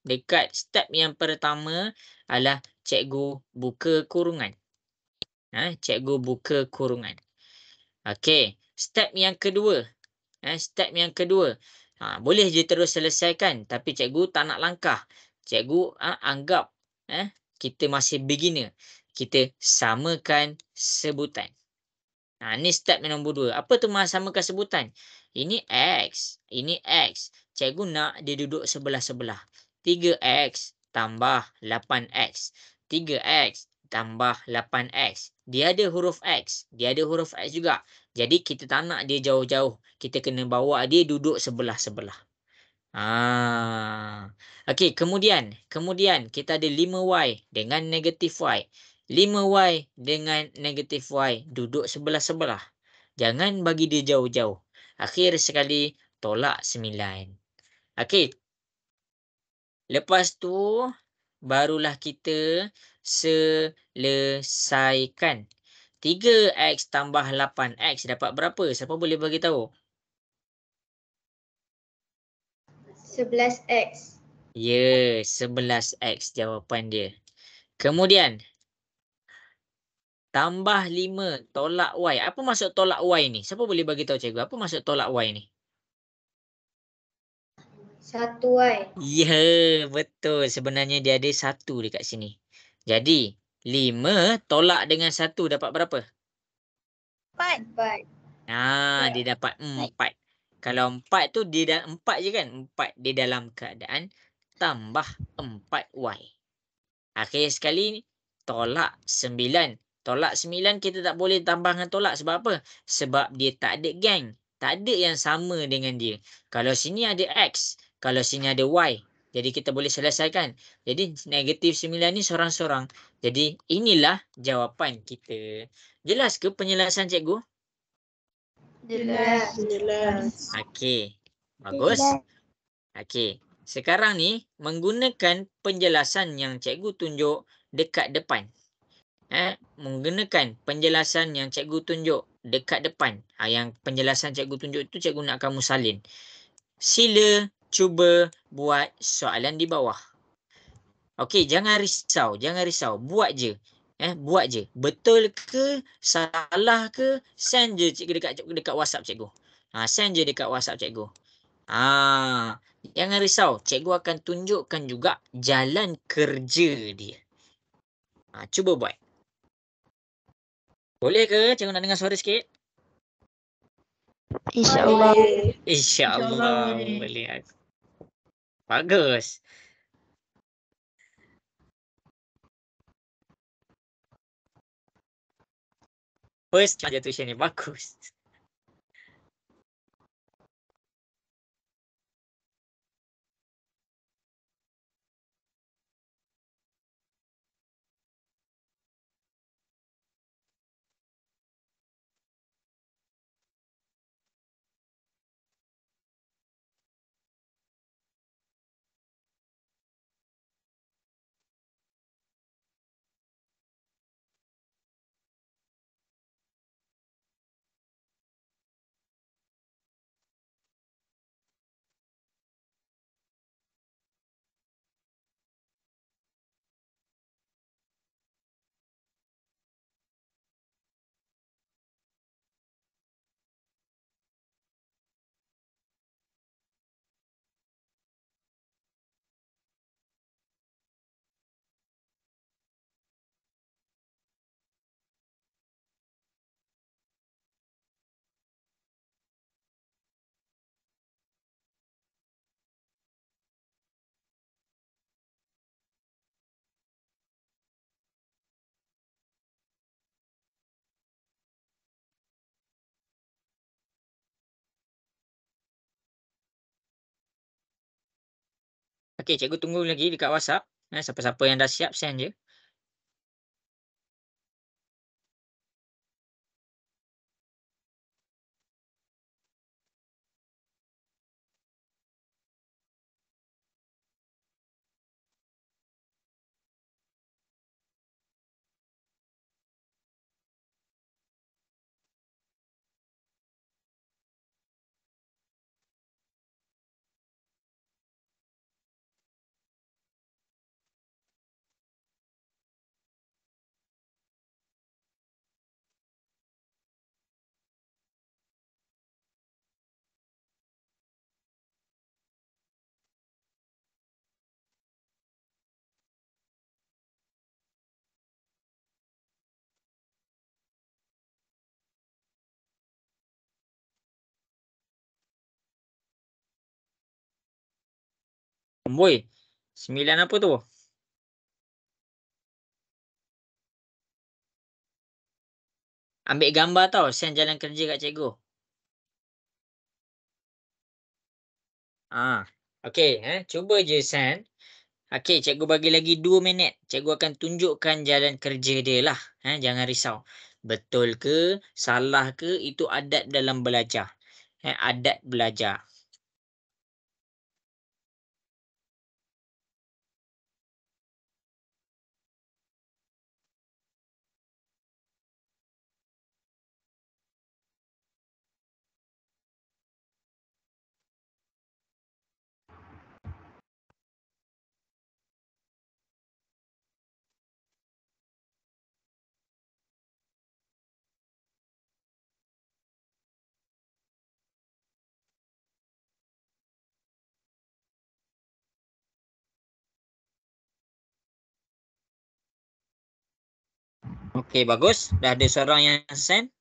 dekat step yang pertama adalah cikgu buka kurungan. Cikgu buka kurungan. Okey, step yang kedua. Boleh je terus selesaikan tapi cikgu tak nak langkah. Cikgu anggap kita masih beginner. Kita samakan sebutan. Ni step yang nombor 2. Apa tu samakan sebutan? Ini X. Ini X. Cikgu nak dia duduk sebelah-sebelah. 3X tambah 8X. 3X tambah 8X. Dia ada huruf X. Dia ada huruf X juga. Jadi kita tak nak dia jauh-jauh. Kita kena bawa dia duduk sebelah-sebelah. Okey, kemudian kita ada 5Y dengan negatif Y. 5Y dengan negatif Y duduk sebelah-sebelah. Jangan bagi dia jauh-jauh. Akhir sekali tolak 9. Okey. Lepas tu barulah kita selesaikan. 3X tambah 8X dapat berapa? Siapa boleh bagi tahu? 11X. Ya, 11X jawapan dia. Kemudian tambah 5 tolak Y. Apa maksud tolak Y ni? Siapa boleh bagi tahu cikgu? Apa maksud tolak Y ni? 1Y. Ya, betul. Sebenarnya dia ada 1 dekat sini. Jadi, 5 tolak dengan 1 dapat berapa? 4. Dia dapat 4. Kalau 4 tu dia dah 4 je kan? 4 dia dalam keadaan tambah 4Y. Akhir sekali tolak 9. Tolak 9 kita tak boleh tambah dengan tolak. Sebab apa? Sebab dia tak ada gang. Tak ada yang sama dengan dia. Kalau sini ada X. Kalau sini ada Y. Jadi kita boleh selesaikan. Jadi negatif 9 ni sorang-sorang. Jadi inilah jawapan kita. Jelas ke penjelasan cikgu? Jelas. Okey. Bagus. Okey. Sekarang ni menggunakan penjelasan yang cikgu tunjuk dekat depan. Menggunakan penjelasan yang cikgu tunjuk dekat depan. Yang penjelasan cikgu tunjuk tu cikgu nak kamu salin. Sila cuba buat soalan di bawah. Okey, jangan risau. Buat je. Buat je. Betul ke, salah ke, send je cikgu dekat WhatsApp cikgu. Send je dekat WhatsApp cikgu. Jangan risau. Cikgu akan tunjukkan juga jalan kerja dia. Cuba buat. Boleh ke? Cikgu nak dengar suara sikit. InsyaAllah. InsyaAllah boleh. Bagus. First aja tuition ni bagus. Okey, cikgu tunggu lagi dekat WhatsApp. Siapa-siapa yang dah siap send je. Amboi, 9 apa tu? Ambil gambar tau, send jalan kerja kat cikgu. Okey, cuba je send. Okey, cikgu bagi lagi 2 minit. Cikgu akan tunjukkan jalan kerja dia lah. Jangan risau. Betul ke, salah ke, itu adat dalam belajar. Adat belajar. Okey, bagus. Dah ada seorang yang send.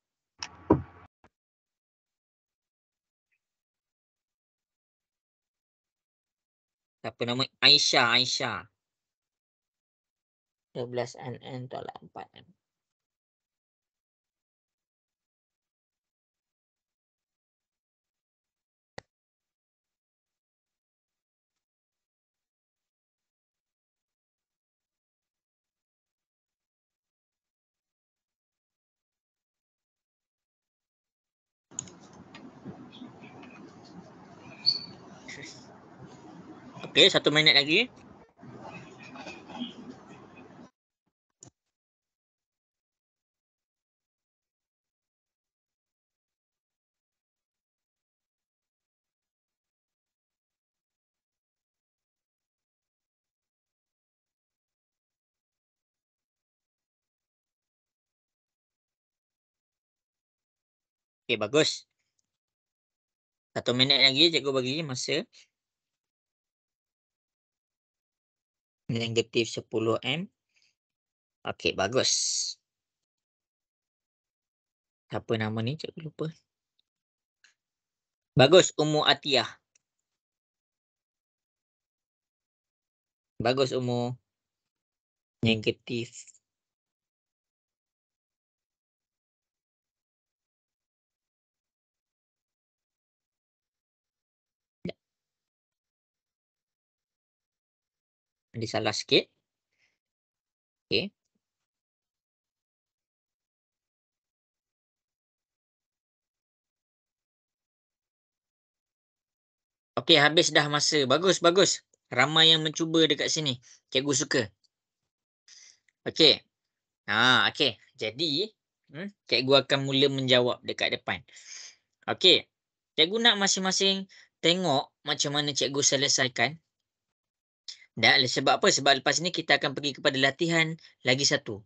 Siapa nama? Aisyah, Aisyah. 12 NN tolak 4 N. Okey, 1 minit lagi. Okey, bagus. 1 minit lagi cikgu bagi masa. Negatif 10 M. Okey, bagus. Siapa nama ni? Cikgu lupa. Bagus, Ummu Atiyah. Bagus, Ummu. Negatif. Ada salah sikit. Okey. Okey, habis dah masa. Bagus, bagus. Ramai yang mencuba dekat sini. Cikgu suka. Okey. Okey. Jadi, cikgu akan mula menjawab dekat depan. Okey. Cikgu nak masing-masing tengok macam mana cikgu selesaikan. Dan sebab apa? Sebab lepas ni kita akan pergi kepada latihan lagi satu.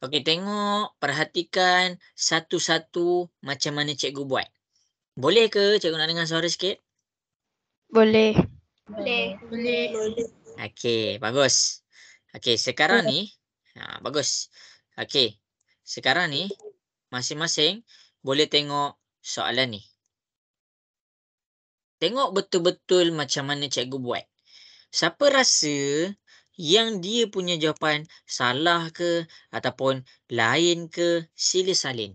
Okey, tengok, perhatikan satu-satu macam mana cikgu buat. Boleh ke cikgu nak dengar suara sikit? Boleh. Boleh. Okey, bagus. Okey, sekarang ni, bagus. Okey, sekarang ni masing-masing boleh tengok soalan ni. Tengok betul-betul macam mana cikgu buat. Siapa rasa yang dia punya jawapan salah ke ataupun lain ke, sila salin.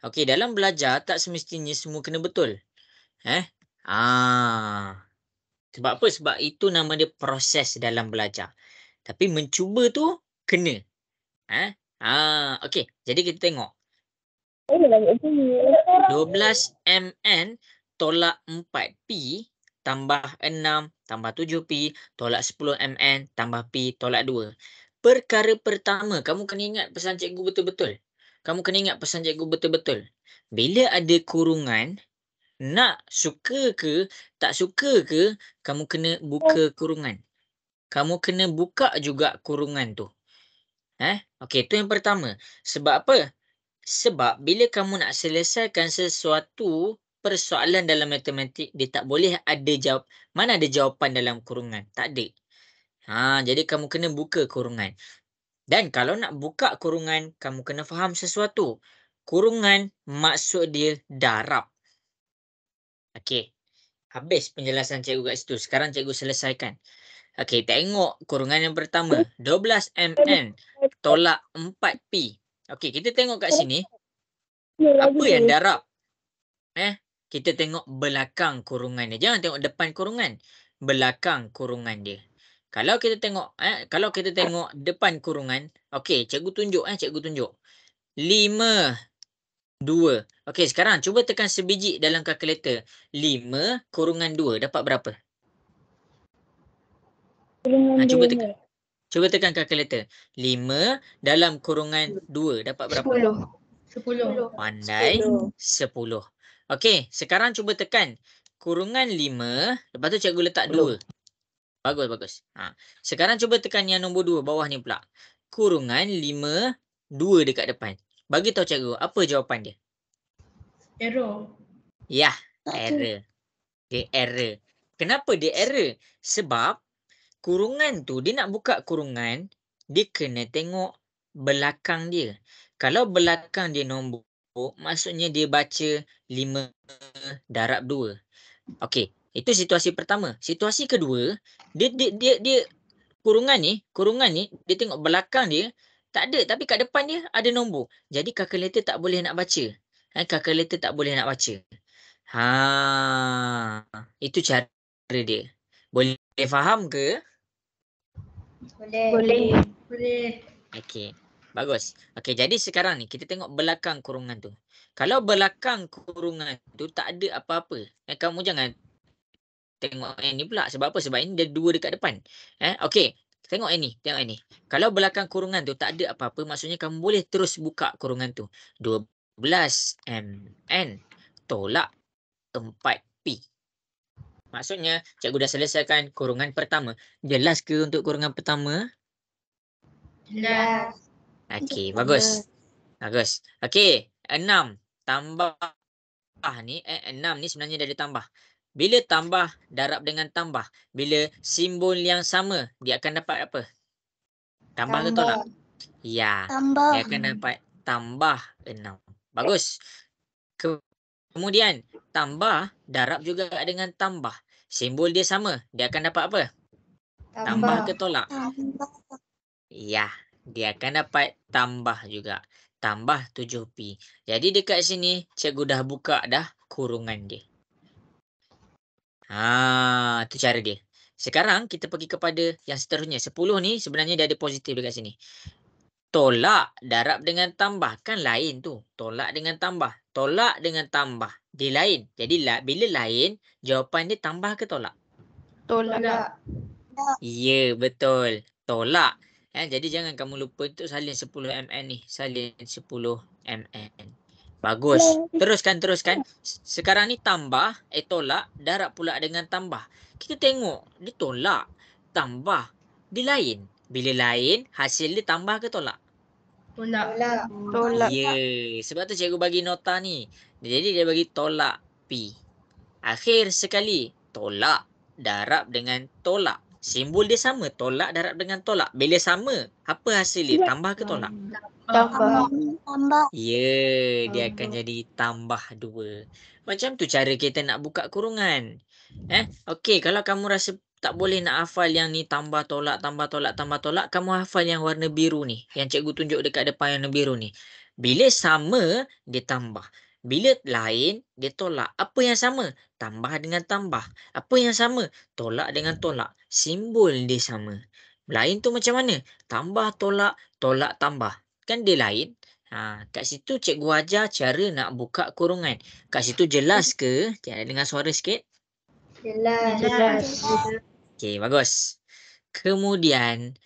Okey, dalam belajar tak semestinya semua kena betul. Eh? Sebab apa? Sebab itu nama dia proses dalam belajar. Tapi mencuba tu kena. Okey. Jadi kita tengok. 12 mn tolak 4p tambah 6 tambah 7p tolak 10 mn tambah p tolak 2. Perkara pertama, kamu kena ingat pesan cikgu betul-betul. Kamu kena ingat pesan cikgu betul-betul. Bila ada kurungan, nak suka ke tak suka ke, kamu kena buka kurungan. Kamu kena buka juga kurungan tu. Okey, tu yang pertama. Sebab apa? Sebab bila kamu nak selesaikan sesuatu persoalan dalam matematik, dia tak boleh ada jawab. Mana ada jawapan dalam kurungan? Tak ada. Jadi kamu kena buka kurungan. Dan kalau nak buka kurungan, kamu kena faham sesuatu. Kurungan maksud dia darab. Okey. Habis penjelasan cikgu kat situ. Sekarang cikgu selesaikan. Okey, tengok kurungan yang pertama. 12 mn tolak 4p. Okey, kita tengok kat sini. Apa yang darab? Kita tengok belakang kurungan dia. Jangan tengok depan kurungan. Belakang kurungan dia. Kalau kita tengok depan kurungan, okey, cikgu tunjuk. Cikgu tunjuk. 5, 2. Okey, sekarang cuba tekan sebiji dalam kalkulator. 5 kurungan 2 dapat berapa? Cuba tekan. Cuba tekan kalkulator. 5 dalam kurungan 2 dapat berapa? 10. Pandai. 10. Okey, sekarang cuba tekan kurungan 5, lepas tu cikgu letak 2. Bagus. Sekarang cuba tekan yang nombor 2 bawah ni pula. Kurungan 5, 2 dekat depan. Bagi tahu cikgu, apa jawapan dia? Error. Yah, error. Dia error. Kenapa dia error? Sebab kurungan tu, dia nak buka kurungan, dia kena tengok belakang dia. Kalau belakang dia nombor, maksudnya dia baca 5 darab 2. Okey, itu situasi pertama. Situasi kedua, dia kurungan ni dia tengok belakang dia tak ada, tapi kat depan dia ada nombor. Jadi kalkulator tak boleh nak baca. Kalkulator tak boleh nak baca. Itu cara dia. Boleh faham ke? Boleh. Okey. Bagus. Okey, jadi sekarang ni kita tengok belakang kurungan tu. Kalau belakang kurungan tu tak ada apa-apa, kamu jangan tengok yang ni pula. Sebab apa? Sebab ini dia 2 dekat depan. Okey. Tengok ini. Kalau belakang kurungan tu tak ada apa-apa, maksudnya kamu boleh terus buka kurungan tu. 12 mn tolak 4p. Maksudnya, cikgu dah selesaikan kurungan pertama. Jelas ke untuk kurungan pertama? Jelas. Okey, bagus. Okey, 6 tambah ni 6 ni sebenarnya dah ditambah. Bila tambah darab dengan tambah, bila simbol yang sama, dia akan dapat apa? Tambah ke tolak? Ya. Tambah. Dia akan dapat tambah 6. Bagus. Kemudian tambah darab juga dengan tambah. Simbol dia sama, dia akan dapat apa? Tambah ke tolak? Ya, dia akan dapat tambah juga. Tambah 7p. Jadi dekat sini, cikgu dah buka dah kurungan dia. Itu cara dia. Sekarang kita pergi kepada yang seterusnya. 10 ni sebenarnya dia ada positif dekat sini. Tolak darab dengan tambah. Kan lain tu. Tolak dengan tambah. Tolak dengan tambah. Dia lain. Jadi bila lain, jawapan dia tambah ke tolak? Tolak. Ya, betul. Tolak. Jadi jangan kamu lupa untuk salin 10 mn ni. Salin 10 mn. Bagus. Teruskan. Sekarang ni tambah, tolak, darab pula dengan tambah. Kita tengok, dia tolak, tambah. Dia lain. Bila lain, hasil dia tambah ke tolak? Tolak. Ya, sebab tu cikgu bagi nota ni. Jadi dia bagi tolak P. Akhir sekali, tolak, darab dengan tolak. Simbol dia sama, tolak darab dengan tolak. Bila sama, apa hasil dia? Tambah ke tolak? Tambah. Ya, dia akan jadi tambah 2. Macam tu cara kita nak buka kurungan. Okey, kalau kamu rasa tak boleh nak hafal yang ni tambah tolak, kamu hafal yang warna biru ni. Yang cikgu tunjuk dekat depan yang warna biru ni. Bila sama, dia tambah. Bila lain, dia tolak. Apa yang sama? Tambah dengan tambah. Apa yang sama? Tolak dengan tolak. Simbol dia sama. Lain tu macam mana? Tambah, tolak, tolak, tambah. Kan dia lain? Kat situ cikgu ajar cara nak buka kurungan. Kat situ jelas ke? Cikgu dengar suara sikit. Jelas. Okey, bagus. Kemudian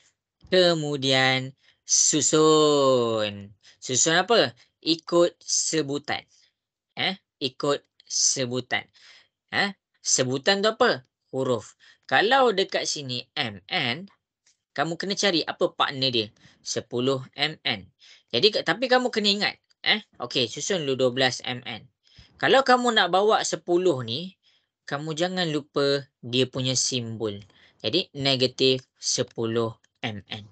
susun. Susun apa? Ikut sebutan. Ikut sebutan. Sebutan tu apa? Huruf. Kalau dekat sini MN, kamu kena cari apa partner dia. 10 MN. Jadi tapi kamu kena ingat, okey, susun dulu 12 MN. Kalau kamu nak bawa 10 ni, kamu jangan lupa dia punya simbol. Jadi negatif 10 MN.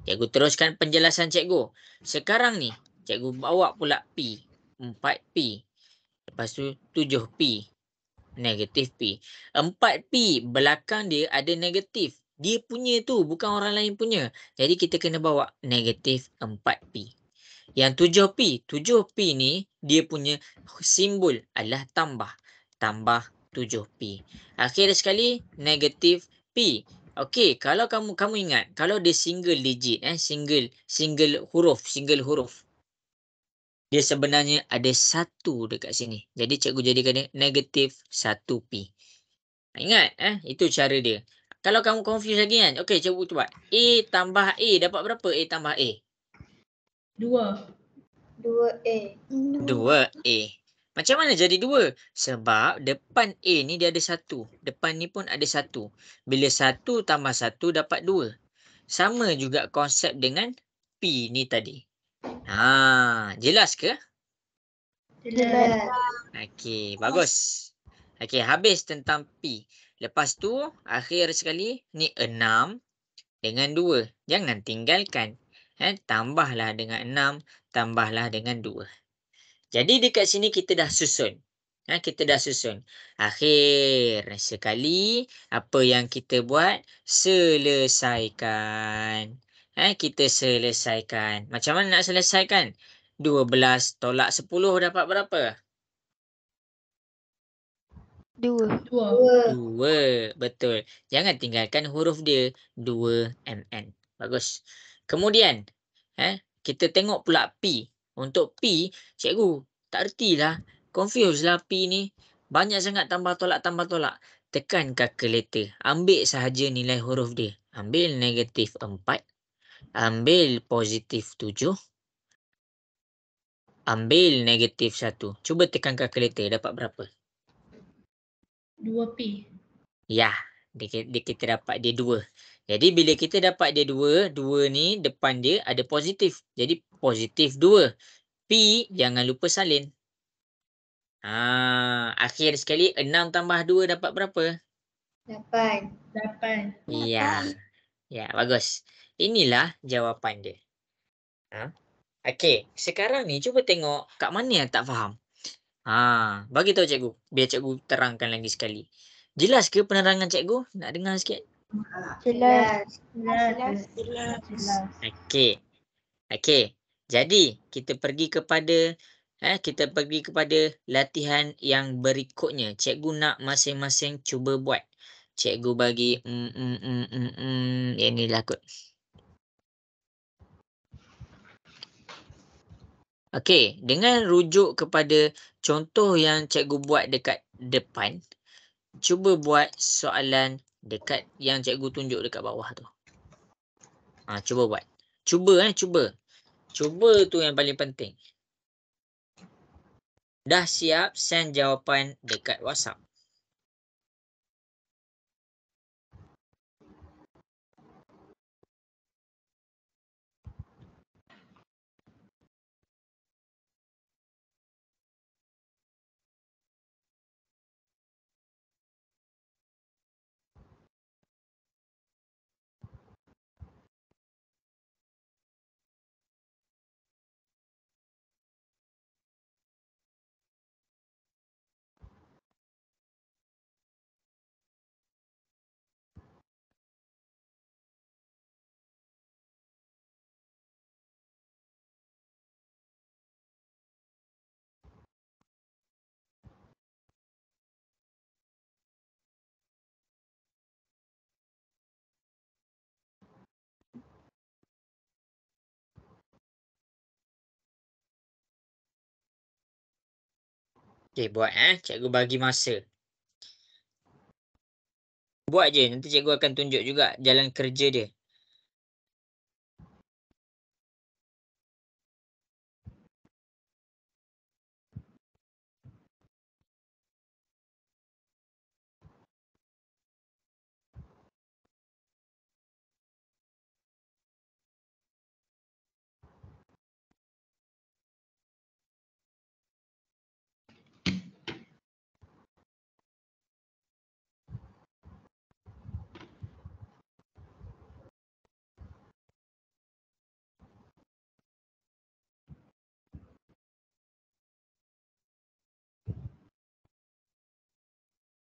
Cikgu teruskan penjelasan cikgu. Sekarang ni, cikgu bawa pula P. 4P. Lepas tu 7P. Negatif P. 4P belakang dia ada negatif. Dia punya tu, bukan orang lain punya. Jadi kita kena bawa negatif 4P. Yang 7P. 7P ni dia punya simbol adalah tambah. Tambah 7P. Akhir sekali negatif P. Okey, kalau kamu ingat, kalau dia single digit, single huruf. Dia sebenarnya ada 1 dekat sini. Jadi cikgu jadikan dia negatif 1P. Ingat, itu cara dia. Kalau kamu confuse lagi kan, okey, cuba buat. A tambah A, dapat berapa A tambah A? 2. 2A. 2A. Macam mana jadi 2? Sebab depan A ni dia ada 1. Depan ni pun ada 1. Bila 1 tambah 1 dapat 2. Sama juga konsep dengan P ni tadi. Jelas ke? Jelas. Okey, bagus. Okey, habis tentang P. Lepas tu, akhir sekali, ni 6 dengan 2. Jangan tinggalkan. Tambahlah dengan 6, tambahlah dengan 2. Jadi dekat sini kita dah susun. Kita dah susun. Akhir sekali, apa yang kita buat? Selesaikan. Kita selesaikan. Macam mana nak selesaikan? 12 tolak 10 dapat berapa? 2. 2. 2. Betul. Jangan tinggalkan huruf dia. 2 MN. Bagus. Kemudian, kita tengok pula P. Untuk P, cikgu tak ertilah. Confuse lah P ni. Banyak sangat tambah tolak. Tekan kalkulator. Ambil sahaja nilai huruf dia. Ambil negatif 4. Ambil positif 7. Ambil negatif 1. Cuba tekan kalkulator. Dapat berapa? 2P. Ya, kita dapat dia 2. Jadi bila kita dapat dia 2, 2 ni depan dia ada positif. Jadi positif 2. P jangan lupa salin. Akhir sekali 6 tambah 2 dapat berapa? 8. 8. Ya. Ya, bagus. Inilah jawapan dia. Okey, sekarang ni cuba tengok kat mana yang tak faham. Bagi tahu cikgu, biar cikgu terangkan lagi sekali. Jelas ke penerangan cikgu? Nak dengar sikit? Jelas. Jelas. Okey. Jadi, kita pergi kepada latihan yang berikutnya. Cikgu nak masing-masing cuba buat. Cikgu bagi inilah kot. Okey, dengan rujuk kepada contoh yang cikgu buat dekat depan, cuba buat soalan dekat yang cikgu tunjuk dekat bawah tu. Cuba buat. Cuba. Cuba tu yang paling penting. Dah siap, send jawapan dekat WhatsApp. Okey, buat cikgu bagi masa. Buat je, nanti cikgu akan tunjuk juga jalan kerja dia.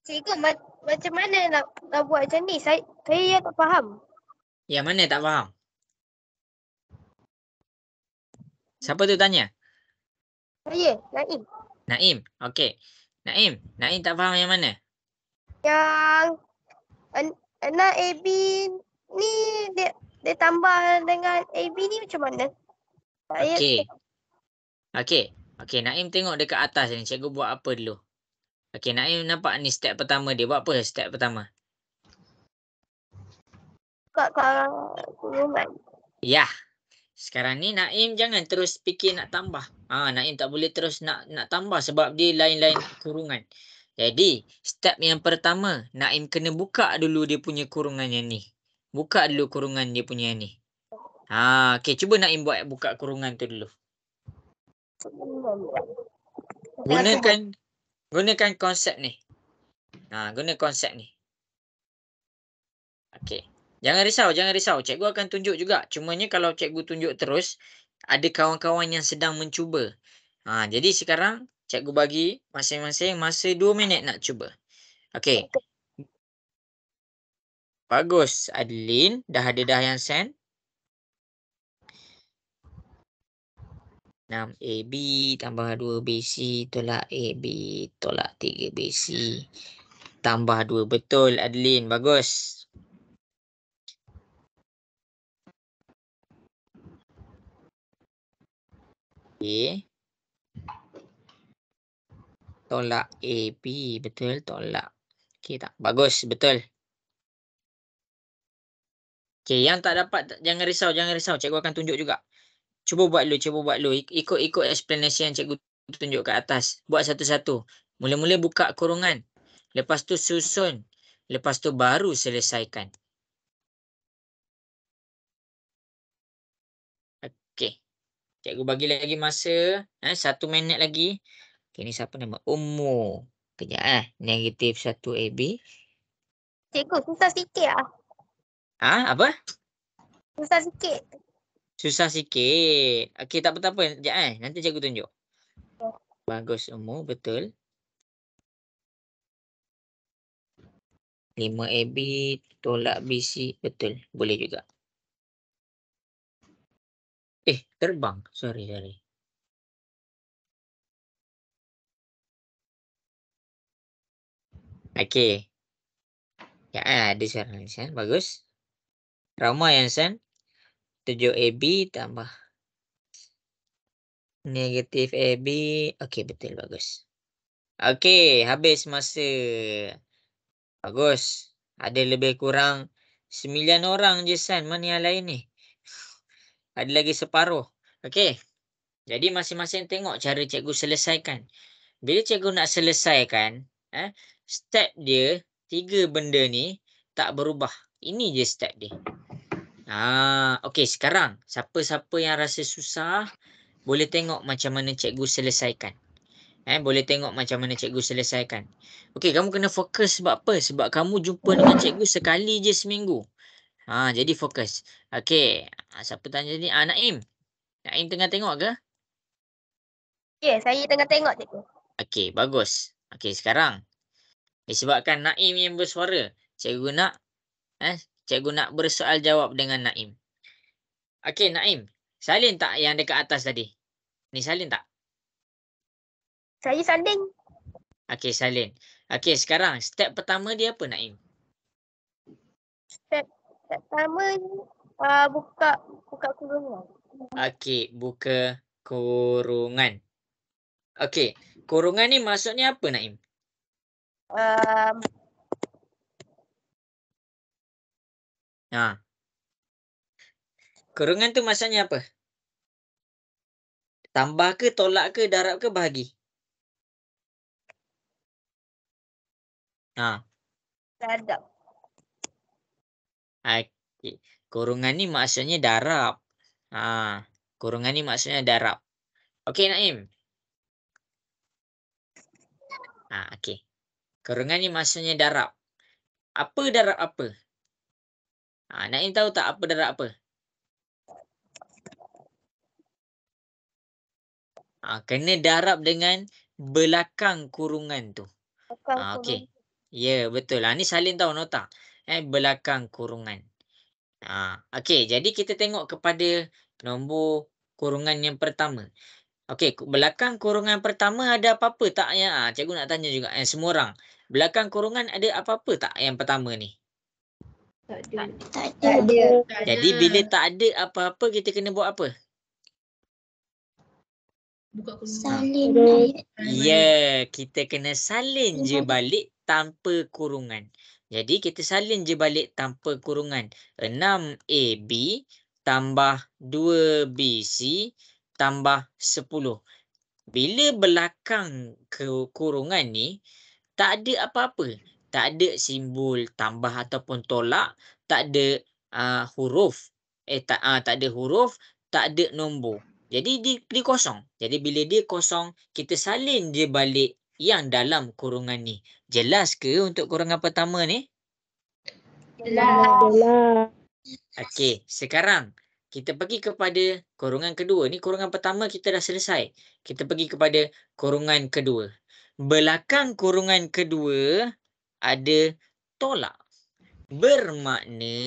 Cikgu, macam mana nak buat macam ni? Saya tak faham. Yang mana tak faham? Siapa tu tanya? Saya, Naim. Naim. Okey. Naim tak faham yang mana? Yang anak AB ni dia tambah dengan AB ni macam mana? Saya Okey, Naim tengok dekat atas ni. Cikgu buat apa dulu? Okey, Naim nampak ni step pertama dia. Buat apa step pertama? buka kurungan. Yah. Sekarang ni Naim jangan terus fikir nak tambah. Naim tak boleh terus nak tambah sebab dia lain-lain kurungan. Jadi, step yang pertama, Naim kena buka dulu dia punya kurungan yang ni. Buka dulu kurungan dia punya ni. Okey, cuba Naim buat buka kurungan tu dulu. Gunakan konsep ni. Guna konsep ni. Okey. Jangan risau. Cikgu akan tunjuk juga. Cumanya kalau cikgu tunjuk terus, ada kawan-kawan yang sedang mencuba. Jadi sekarang cikgu bagi masing-masing masa 2 minit nak cuba. Okey. Bagus. Adeline, dah ada dah yang send. 6AB tambah 2BC tolak AB tolak 3BC tambah 2. Betul Adeline. Bagus. Okey. Tolak AB. Betul. Tolak. Okey tak? Bagus. Betul. Okey. Yang tak dapat, jangan risau. Cikgu akan tunjuk juga. Cuba buat dulu. Ikut explanation yang cikgu tunjuk kat atas. Buat satu-satu. Mula-mula buka kurungan. Lepas tu susun. Lepas tu baru selesaikan. Okey. Cikgu bagi lagi masa. 1 minit lagi. Okey, ni siapa nama? Ummu. Kejap Negatif 1AB. Cikgu, susah sikit lah. Apa? Susah sikit. Susah sikit. Okey, tak apa-apa. Sekejap nanti cikgu tunjuk. Bagus Ummu. Betul. 5AB tolak BC. Betul. Boleh juga. Terbang. Sorry. Okey. Ya, ada sekarang ni sen. Bagus. Rama yang sen. 7AB tambah negatif AB. Okey, betul. Bagus. Okey, habis masa. Bagus. Ada lebih kurang 9 orang je sen. Mana yang lain ni? Ada lagi separuh. Okey. Jadi masing-masing tengok cara cikgu selesaikan. Bila cikgu nak selesaikan, step dia 3 benda ni tak berubah. Ini je step dia. Okey, sekarang siapa-siapa yang rasa susah boleh tengok macam mana cikgu selesaikan. Okey, kamu kena fokus sebab apa? Sebab kamu jumpa dengan cikgu sekali je seminggu. Jadi fokus. Okey, siapa tanya ni? Naim. Naim tengah tengok ke? Ya, saya tengah tengok cikgu. Okey, bagus. Okey, sekarang disebabkan Naim yang bersuara, cikgu nak bersoal jawab dengan Naim. Okey, Naim. Salin tak yang dekat atas tadi? Ni salin tak? Saya salin. Okey, salin. Okey, sekarang step pertama dia apa, Naim? Step pertama buka kurungan. Okey, buka kurungan. Okey, kurungan ni maksudnya apa, Naim? Ha. Kurungan tu maksudnya apa? Tambah ke, tolak ke, darab ke, bahagi? Ha. Darab. Okey. Kurungan ni maksudnya darab. Ha. Kurungan ni maksudnya darab. Okey, Naim. Okey. Kurungan ni maksudnya darab. Apa darab apa? Naim tahu tak apa darab apa? Kena darab dengan belakang kurungan tu. Okey. Ya, betul. Ni salin tahu nota. Belakang kurungan. Okey, jadi kita tengok kepada nombor kurungan yang pertama. Okey, belakang kurungan pertama ada apa-apa tak ya? Cikgu nak tanya juga semua orang. Belakang kurungan ada apa-apa tak yang pertama ni? Tak ada. Tak Tak ada. Jadi bila tak ada apa-apa, kita kena buat apa? Buka kurungan. salin Ya, kita kena salin je balik tanpa kurungan. Jadi kita salin je balik tanpa kurungan. 6AB tambah 2BC tambah 10. Bila belakang kurungan ni tak ada apa-apa. Tak ada simbol tambah ataupun tolak, tak ada huruf. Tak ada huruf, tak ada nombor. Jadi dia kosong. Jadi bila dia kosong, kita salin je balik yang dalam kurungan ni. Jelas ke untuk kurungan pertama ni? Jelas. Okey, sekarang kita pergi kepada kurungan kedua. Ni kurungan pertama kita dah selesai. Kita pergi kepada kurungan kedua. Belakang kurungan kedua ada tolak. Bermakna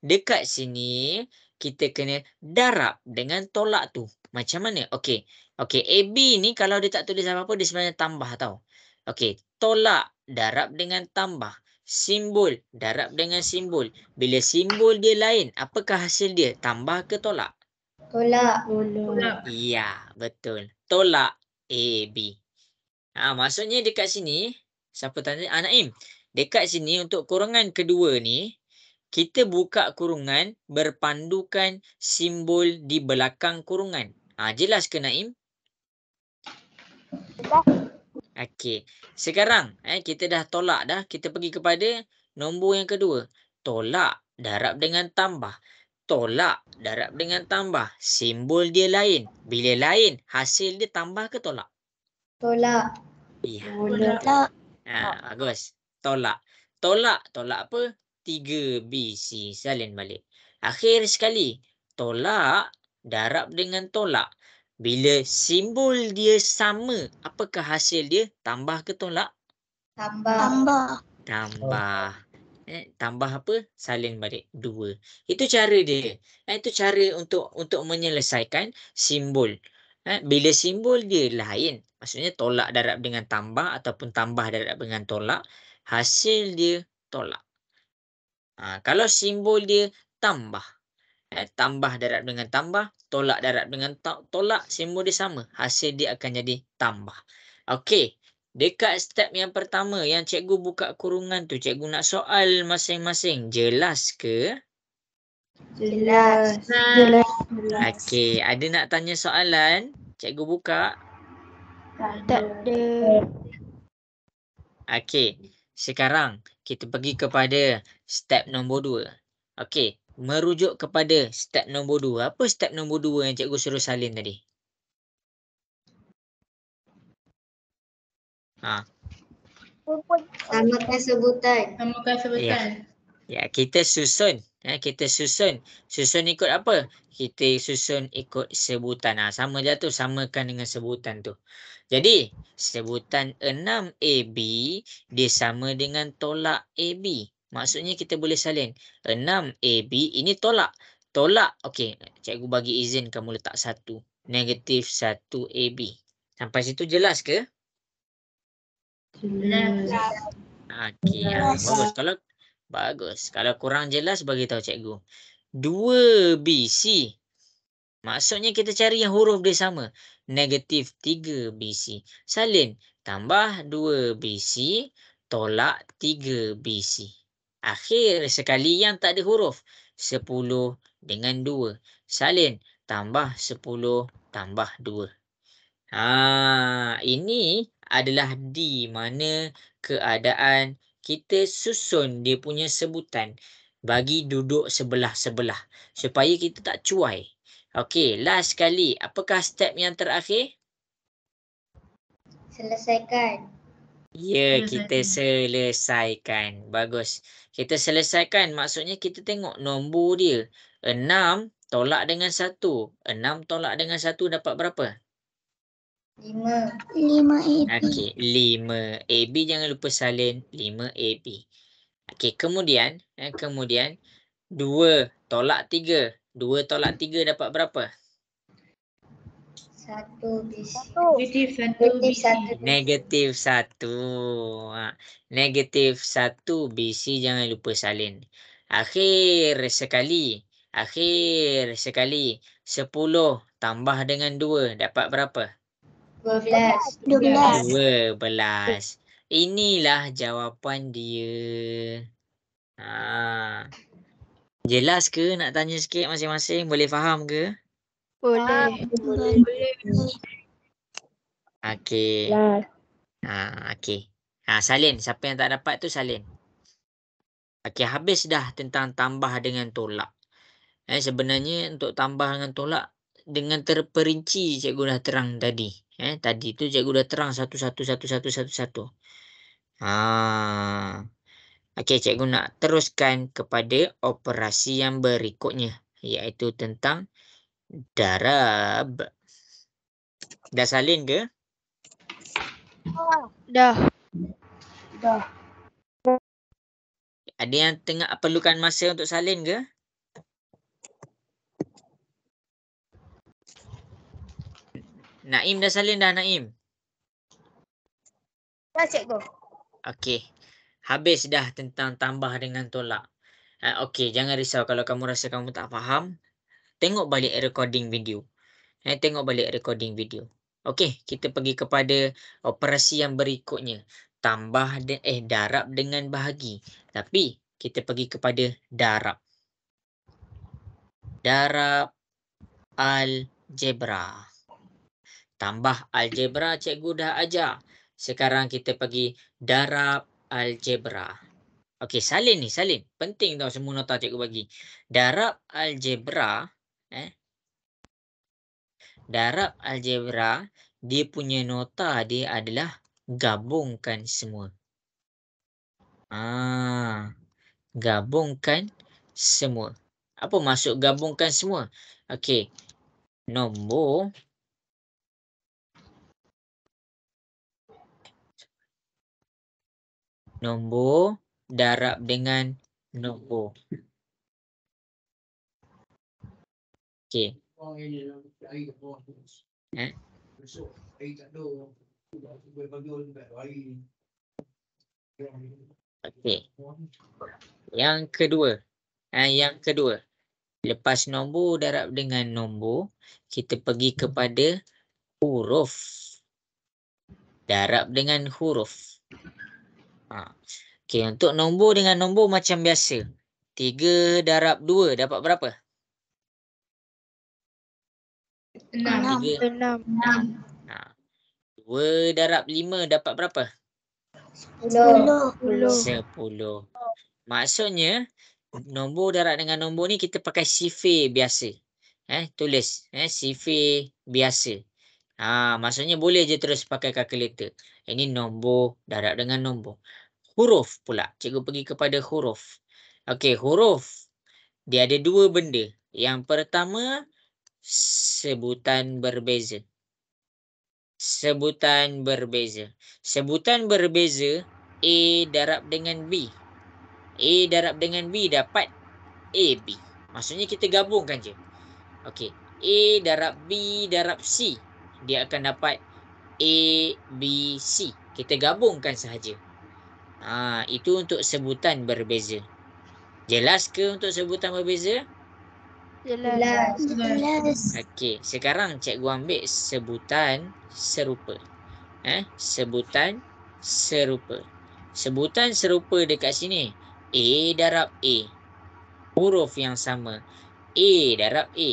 dekat sini kita kena darab dengan tolak tu. Macam mana? Okey. AB ni kalau dia tak tulis apa-apa, dia sebenarnya tambah tau. Okey, tolak darab dengan tambah. Simbol darab dengan simbol. Bila simbol dia lain, apakah hasil dia? Tambah ke tolak? Tolak. Ya, betul. Tolak AB. Maksudnya dekat sini, siapa tanya? Naim. Dekat sini untuk kurungan kedua ni, kita buka kurungan berpandukan simbol di belakang kurungan. Jelas ke, Naim? Okey. Sekarang kita dah tolak dah. Kita pergi kepada nombor yang kedua. Tolak darab dengan tambah. Tolak darab dengan tambah. Simbol dia lain. Bila lain, hasil dia tambah ke tolak? Tolak. Ya. tolak. Bagus. Tolak. Tolak apa? 3BC. Salin balik. Akhir sekali. Tolak darab dengan tolak. Bila simbol dia sama, apakah hasil dia? Tambah ke tolak? Tambah. Tambah. Tambah apa? Salin balik. 2. Itu cara dia. Itu cara untuk menyelesaikan simbol. Bila simbol dia lain, maksudnya tolak darab dengan tambah ataupun tambah darab dengan tolak, hasil dia tolak. Kalau simbol dia tambah, tambah darab dengan tambah, tolak darab dengan tolak, simbol dia sama, hasil dia akan jadi tambah. Okey, dekat step yang pertama yang cikgu buka kurungan tu, cikgu nak soal masing-masing. Jelas ke? Jelas. Okey, ada nak tanya soalan? Cikgu buka. Tak ada. Okey, sekarang kita pergi kepada step nombor 2. Okey, merujuk kepada step nombor 2. Apa step nombor 2 yang cikgu suruh salin tadi? Samakan sebutan. Samakan sebutan. Ya, kita susun. Susun ikut apa? Kita susun ikut sebutan. Sama je tu, samakan dengan sebutan tu. Jadi, sebutan 6AB dia sama dengan tolak AB. Maksudnya kita boleh salin. 6AB ini tolak. Tolak, okey. Cikgu bagi izin kamu letak 1. Negatif 1AB. Sampai situ jelas ke? Jelas. Okey, bagus. Kalau kurang jelas, bagi tahu cikgu. 2BC. Maksudnya kita cari yang huruf dia sama. Negatif 3 BC. Salin. Tambah 2 BC. Tolak 3 BC. Akhir sekali yang tak ada huruf. 10 dengan 2. Salin. Tambah 10 tambah 2. Ini adalah di mana keadaan kita susun dia punya sebutan bagi duduk sebelah-sebelah supaya kita tak cuai. Okey, last sekali. Apakah step yang terakhir? Selesaikan. Ya, kita selesaikan. Bagus. Kita selesaikan. Maksudnya kita tengok nombor dia. 6 tolak dengan 1. 6 tolak dengan 1 dapat berapa? 5. 5 AB. Okey, 5 AB. Jangan lupa salin 5 AB. Okey, kemudian 2 tolak 3. 2 tolak 3 dapat berapa? 1 BC. Negatif 1 BC. Negatif 1. Negatif 1 BC, jangan lupa salin. Akhir sekali. 10 tambah dengan 2 dapat berapa? 12. 12. 12. Inilah jawapan dia. Jelas ke? Nak tanya sikit masing-masing? Boleh faham ke? Boleh. Okey. Okey. Salin. Siapa yang tak dapat tu salin. Okey, habis dah tentang tambah dengan tolak. Sebenarnya untuk tambah dengan tolak dengan terperinci cikgu dah terang tadi. Tadi tu cikgu dah terang satu-satu. Okey, cikgu nak teruskan kepada operasi yang berikutnya, iaitu tentang darab. Dah salin ke? Dah. Ada yang tengah perlukan masa untuk salin ke? Naim dah salin dah, Naim? Dah cikgu. Okey. Habis dah tentang tambah dengan tolak. Okey, jangan risau kalau kamu rasa kamu tak faham. Tengok balik recording video. Okey, kita pergi kepada operasi yang berikutnya. Darab dengan bahagi. Tapi kita pergi kepada darab. Darab algebra. Tambah algebra cikgu dah ajar. Sekarang kita pergi darab algebra. Okey, salin ni, salin. Penting tau semua nota cikgu bagi. Darab algebra, darab algebra, dia punya nota dia adalah gabungkan semua. Gabungkan semua. Apa maksud gabungkan semua? Okey. Nombor darab dengan nombor. Okey. Okey. Yang kedua. Lepas nombor darab dengan nombor, kita pergi kepada huruf. Darab dengan huruf. Okey, untuk nombor dengan nombor macam biasa. 3 darab 2 dapat berapa? 6. 2 darab 5 dapat berapa? 10. 10. Maksudnya, nombor darab dengan nombor ni kita pakai sifir biasa. Tulis. Sifir biasa. Maksudnya boleh je terus pakai kalkulator. Ini nombor darab dengan nombor. Huruf pula. Cikgu pergi kepada huruf. Okey, huruf. Dia ada 2 benda. Yang pertama, sebutan berbeza. Sebutan berbeza, A darab dengan B. A darab dengan B dapat AB. Maksudnya kita gabungkan je. Okey. A darab B darab C. Dia akan dapat ABC. Kita gabungkan sahaja. Itu untuk sebutan berbeza. Jelas ke untuk sebutan berbeza? Jelas. Okey, sekarang cikgu ambil sebutan serupa. Sebutan serupa. Sebutan serupa dekat sini. A darab A. Huruf yang sama. A darab A.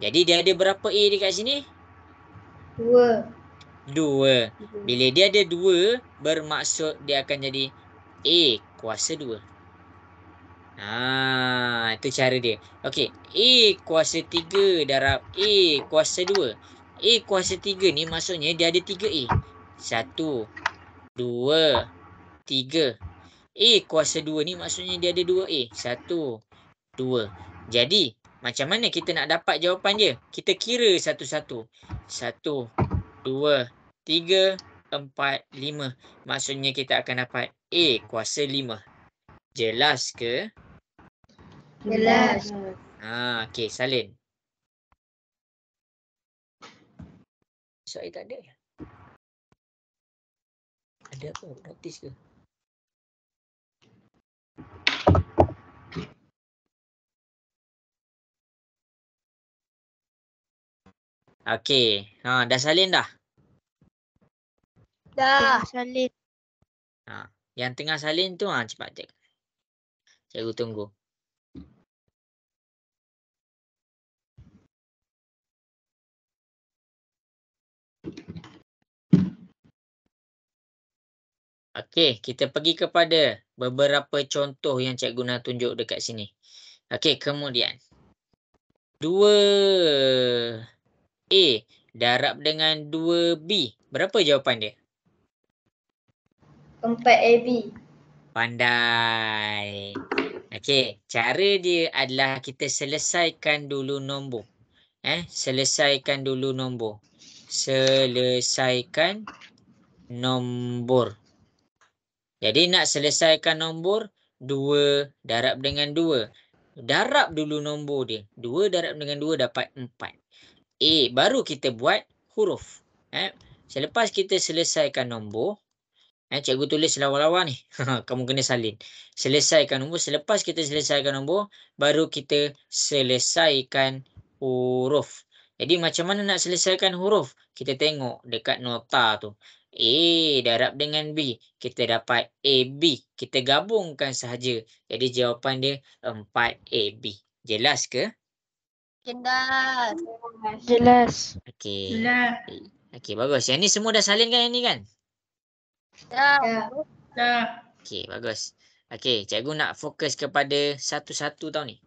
Jadi dia ada berapa A dekat sini? 2. 2. Bila dia ada 2, bermaksud dia akan jadi A kuasa 2. Itu cara dia. Okey, A kuasa 3 darab A kuasa 2. A kuasa 3 ni maksudnya dia ada 3 A. 1, 2, 3. A kuasa 2 ni maksudnya dia ada 2 A. 1, 2. Jadi, macam mana kita nak dapat jawapan dia? Kita kira satu-satu. 1, 2, 3, 4, 5. Maksudnya kita akan dapat A kuasa 5. Jelas ke? Jelas. Okey, salin. Soal tak ada. Ada apa? Notis ke? Okey. Dah salin dah? Dah. Salin. Yang tengah salin tu cepat cek. Cikgu tunggu. Okey, kita pergi kepada beberapa contoh yang cikgu nak tunjuk dekat sini. Okey, kemudian 2A darab dengan 2B. Berapa jawapan dia? 4 AB. Pandai. Okey, cara dia adalah kita selesaikan dulu nombor. Selesaikan dulu nombor. Selesaikan nombor. Jadi nak selesaikan nombor, 2 darab dengan 2. Darab dulu nombor dia. 2 darab dengan 2 dapat 4. Baru kita buat huruf. Selepas kita selesaikan nombor, cikgu tulis lawa-lawa ni. Kamu kena salin. Selesaikan nombor. Selepas kita selesaikan nombor, baru kita selesaikan huruf. Jadi macam mana nak selesaikan huruf? Kita tengok dekat nota tu. A darab dengan B. Kita dapat AB. Kita gabungkan sahaja. Jadi jawapan dia 4AB. Jelas ke? Jelas. Okey. Jelas. Okey, bagus. Yang ni semua dah salin kan yang ni kan? Dah. Dah. Okey, bagus. Okey, cikgu nak fokus kepada satu-satu tau ni.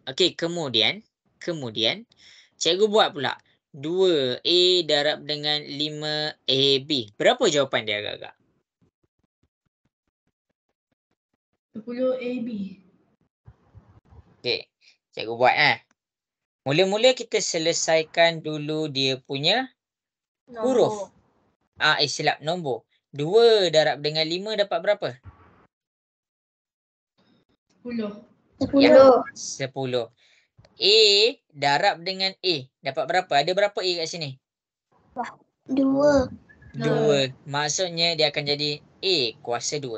Okey, kemudian cikgu buat pula 2A darab dengan 5AB. Berapa jawapan dia agak-agak? 10 AB. Okey, cikgu buat Mula-mula kita selesaikan dulu dia punya huruf. Silap, nombor. 2 darab dengan 5 dapat berapa? 10. 10. A darab dengan A. Dapat berapa? Ada berapa A kat sini? 2. 2. Maksudnya dia akan jadi A kuasa 2.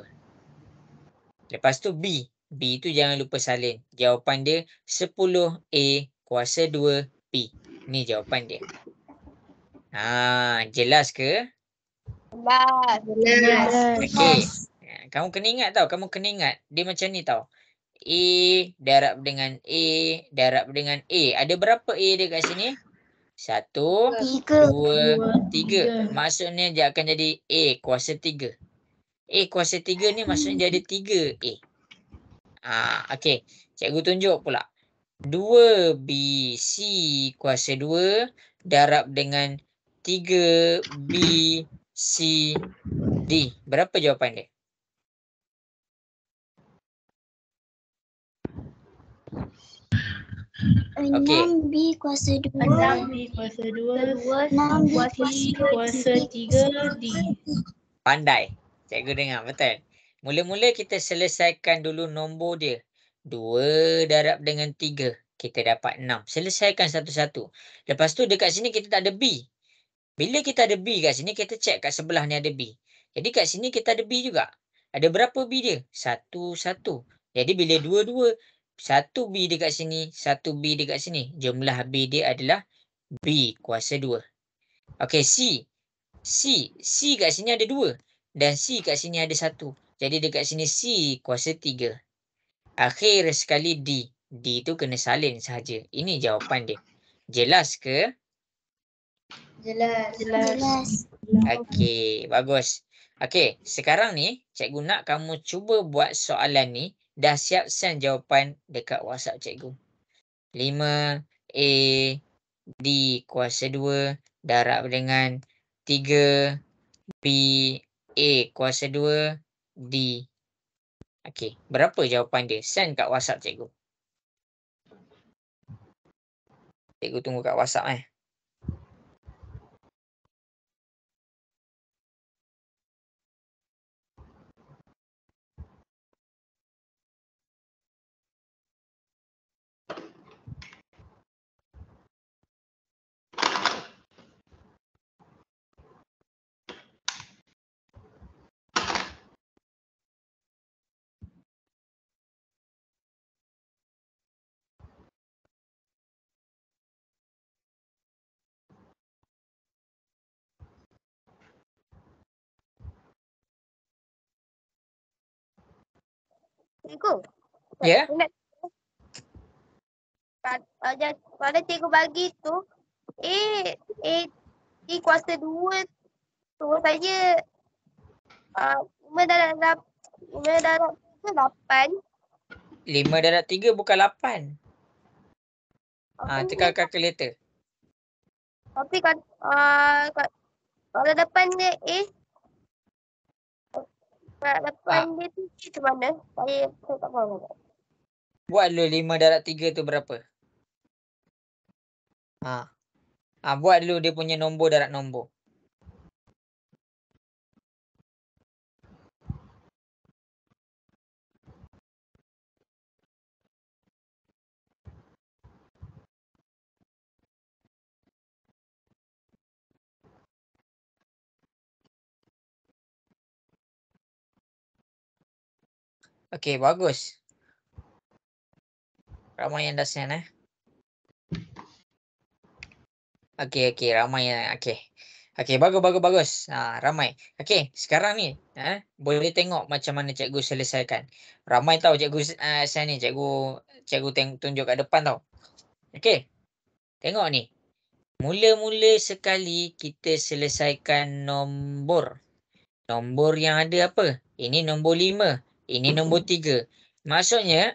Lepas tu B. B tu jangan lupa salin. Jawapan dia 10A kuasa 2B. Ni jawapan dia. Jelas ke? Jelas. Okey. Kamu kena ingat tau. Dia macam ni tau. A darab dengan A darab dengan A. Ada berapa A dia kat sini? 1, 2, 3. Maksudnya dia akan jadi A kuasa 3. A kuasa 3 ni maksudnya dia ada 3 A. Okey. Cikgu tunjuk pula. 2BC kuasa 2 darab dengan 3BCD. Berapa jawapan dia? Okey. 6B kuasa 2. 6B kuasa 2. 6C kuasa 3D. Pandai. Cikgu dengar, betul. Mula-mula kita selesaikan dulu nombor dia. 2 darab dengan 3. Kita dapat 6. Selesaikan satu-satu. Lepas tu dekat sini kita tak ada B. Bila kita ada B kat sini, kita check kat sebelah ni ada B. Jadi kat sini kita ada B juga. Ada berapa B dia? 1, 1. Jadi bila 2, 2. Satu B dekat sini, satu B dekat sini. Jumlah B dia adalah B kuasa 2. Okey, C. C kat sini ada 2. Dan C kat sini ada 1. Jadi dekat sini C kuasa 3. Akhir sekali D. D tu kena salin sahaja. Ini jawapan dia. Jelas ke? Jelas. Okey, bagus. Okey, sekarang ni cikgu nak kamu cuba buat soalan ni. Dah siap send jawapan dekat WhatsApp cikgu. 5 A D kuasa 2 darab dengan 3 B A kuasa 2 D. Okey, berapa jawapan dia? Send kat WhatsApp cikgu. Cikgu tunggu kat WhatsApp . Cikgu. Ya? Pada cikgu bagi tu, D kuasa 2 tu saja 5 darab 8. 5 darab 3 bukan 8. Tekan kalkulator. Tapi kalau depan dia kat depan dia tu macam mana? Saya tak faham. Buat dulu 5 darab 3 tu berapa? Buat dulu dia punya nombor darab nombor. Okey, bagus. Ramai yang dah send Okey, ramai yang Okey, bagus. Ramai. Okey, sekarang ni boleh tengok macam mana cikgu selesaikan. Ramai tahu cikgu send ni, cikgu tunjuk kat depan tau. Okey. Tengok ni. Mula-mula sekali kita selesaikan nombor. Nombor yang ada apa? Ini nombor 5. Ini nombor 3. Maksudnya,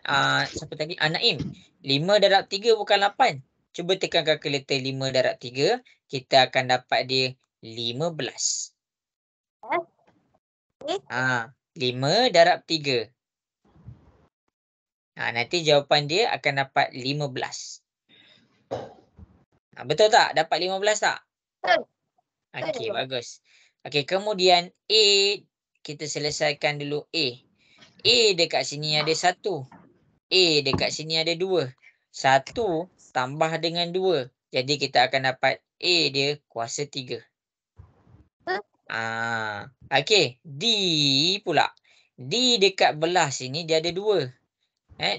siapa tadi? Naim. 5 darab 3 bukan 8. Cuba tekan kalkulator 5 darab 3. Kita akan dapat dia 15. 5 darab 3. Nanti jawapan dia akan dapat 15. Betul tak? Dapat 15 tak? Betul. Okey, bagus. Okey, kemudian A, kita selesaikan dulu A. A dekat sini ada 1. A dekat sini ada 2. 1 tambah dengan 2. Jadi kita akan dapat A dia kuasa 3. Okey, D pula. D dekat belah sini dia ada 2.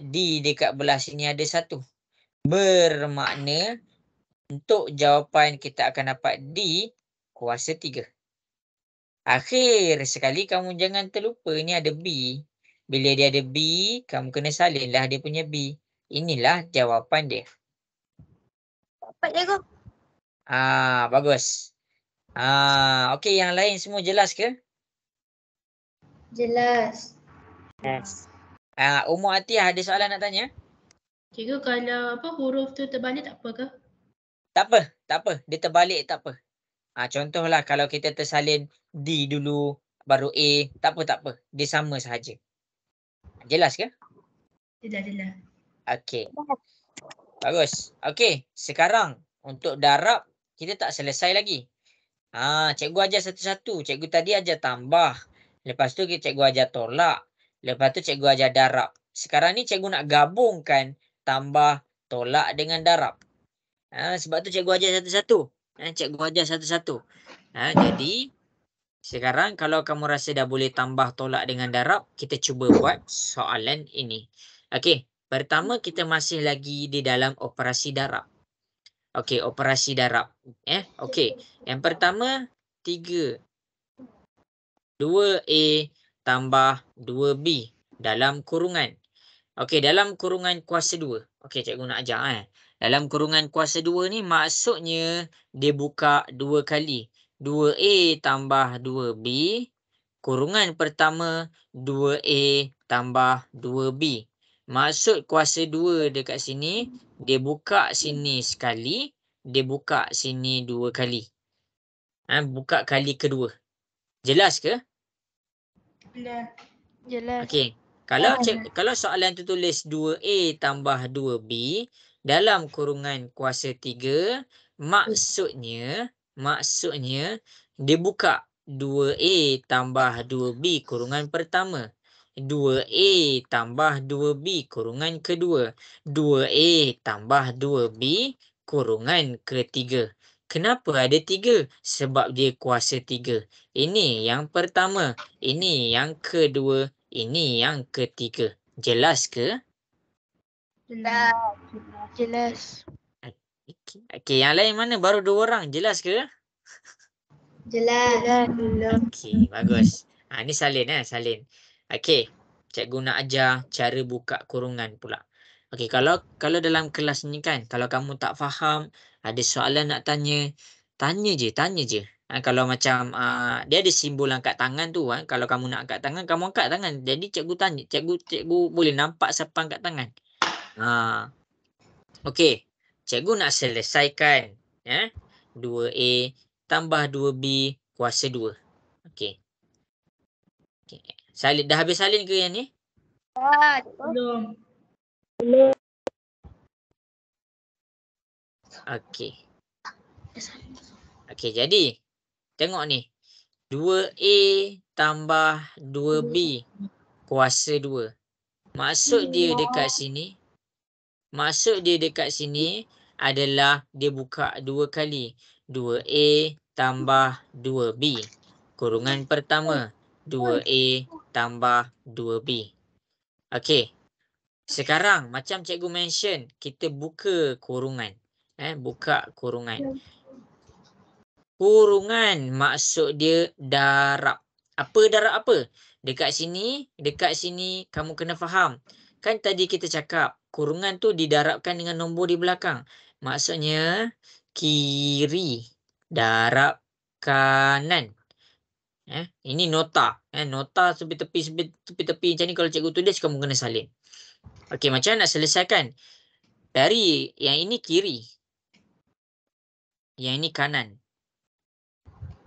D dekat belah sini ada 1. Bermakna untuk jawapan kita akan dapat D kuasa 3. Akhir sekali kamu jangan terlupa ni ada B. Bila dia ada B, kamu kena salinlah dia punya B. Inilah jawapan dia. Dapat cikgu. Bagus. Okey, yang lain semua jelas ke? Jelas. Yes. Ummu Atiyah ada soalan nak tanya? Cikgu, kalau huruf tu terbalik tak apa ke? Tak apa. Dia terbalik tak apa. Contohlah kalau kita tersalin D dulu baru A, tak apa. Dia sama sahaja. Jelas ke? Jelas. Okey. Bagus. Okey, sekarang untuk darab kita tak selesai lagi. Cikgu ajar satu-satu. Cikgu tadi ajar tambah. Lepas tu cikgu ajar tolak. Lepas tu cikgu ajar darab. Sekarang ni cikgu nak gabungkan tambah, tolak dengan darab. Sebab tu cikgu ajar satu-satu. Jadi sekarang kalau kamu rasa dah boleh tambah, tolak dengan darab, kita cuba buat soalan ini. Okey, Pertama, kita masih lagi di dalam operasi darab. Okey, operasi darab. Okey. Yang pertama, 3. 2A tambah 2B dalam kurungan. Okey, dalam kurungan kuasa 2. Okey, cikgu nak ajar. Dalam kurungan kuasa 2 ni maksudnya dia buka 2 kali. 2A tambah 2B. Kurungan pertama 2A tambah 2B. Maksud kuasa 2 dekat sini, dia buka sini sekali, dia buka sini 2 kali. Buka kali kedua. Jelas ke? Jelas. Okey. Kalau soalan tu tulis 2A tambah 2B dalam kurungan kuasa 3, maksudnya dia buka 2A tambah 2B kurungan pertama. 2A tambah 2B kurungan kedua. 2A tambah 2B kurungan ketiga. Kenapa ada 3? Sebab dia kuasa 3. Ini yang pertama. Ini yang kedua. Ini yang ketiga. Jelas ke? Jelas. Okey, yang lain mana? Baru 2 orang. Jelas ke? Jelas. Okey, bagus. Ni salin salin. Okey. Cikgu nak ajar cara buka kurungan pula. Okey, kalau dalam kelas ni kan, kalau kamu tak faham, ada soalan nak tanya, tanya je. Kalau macam dia ada simbol angkat tangan tu kalau kamu nak angkat tangan, kamu angkat tangan. Jadi cikgu tanya, cikgu boleh nampak siapa angkat tangan. Okey. Cikgu nak selesaikan 2A tambah 2B kuasa 2. Okey. Salin dah habis salin ke yang ni? Belum. Okey. Okey, jadi tengok ni. 2A tambah 2B kuasa 2. Maksud dia dekat sini adalah dia buka 2 kali. 2A tambah 2B. Kurungan pertama. 2A tambah 2B. Okey. Sekarang macam cikgu mention, kita buka kurungan. Buka kurungan. Kurungan maksud dia darab. Apa darab apa? Dekat sini kamu kena faham. Kan tadi kita cakap kurungan tu didarabkan dengan nombor di belakang. Maksudnya kiri darab kanan. Ini nota. Nota tepi-tepi macam ni kalau cikgu tulis kamu kena salin. Okey, macam nak selesaikan? Dari yang ini kiri. Yang ini kanan.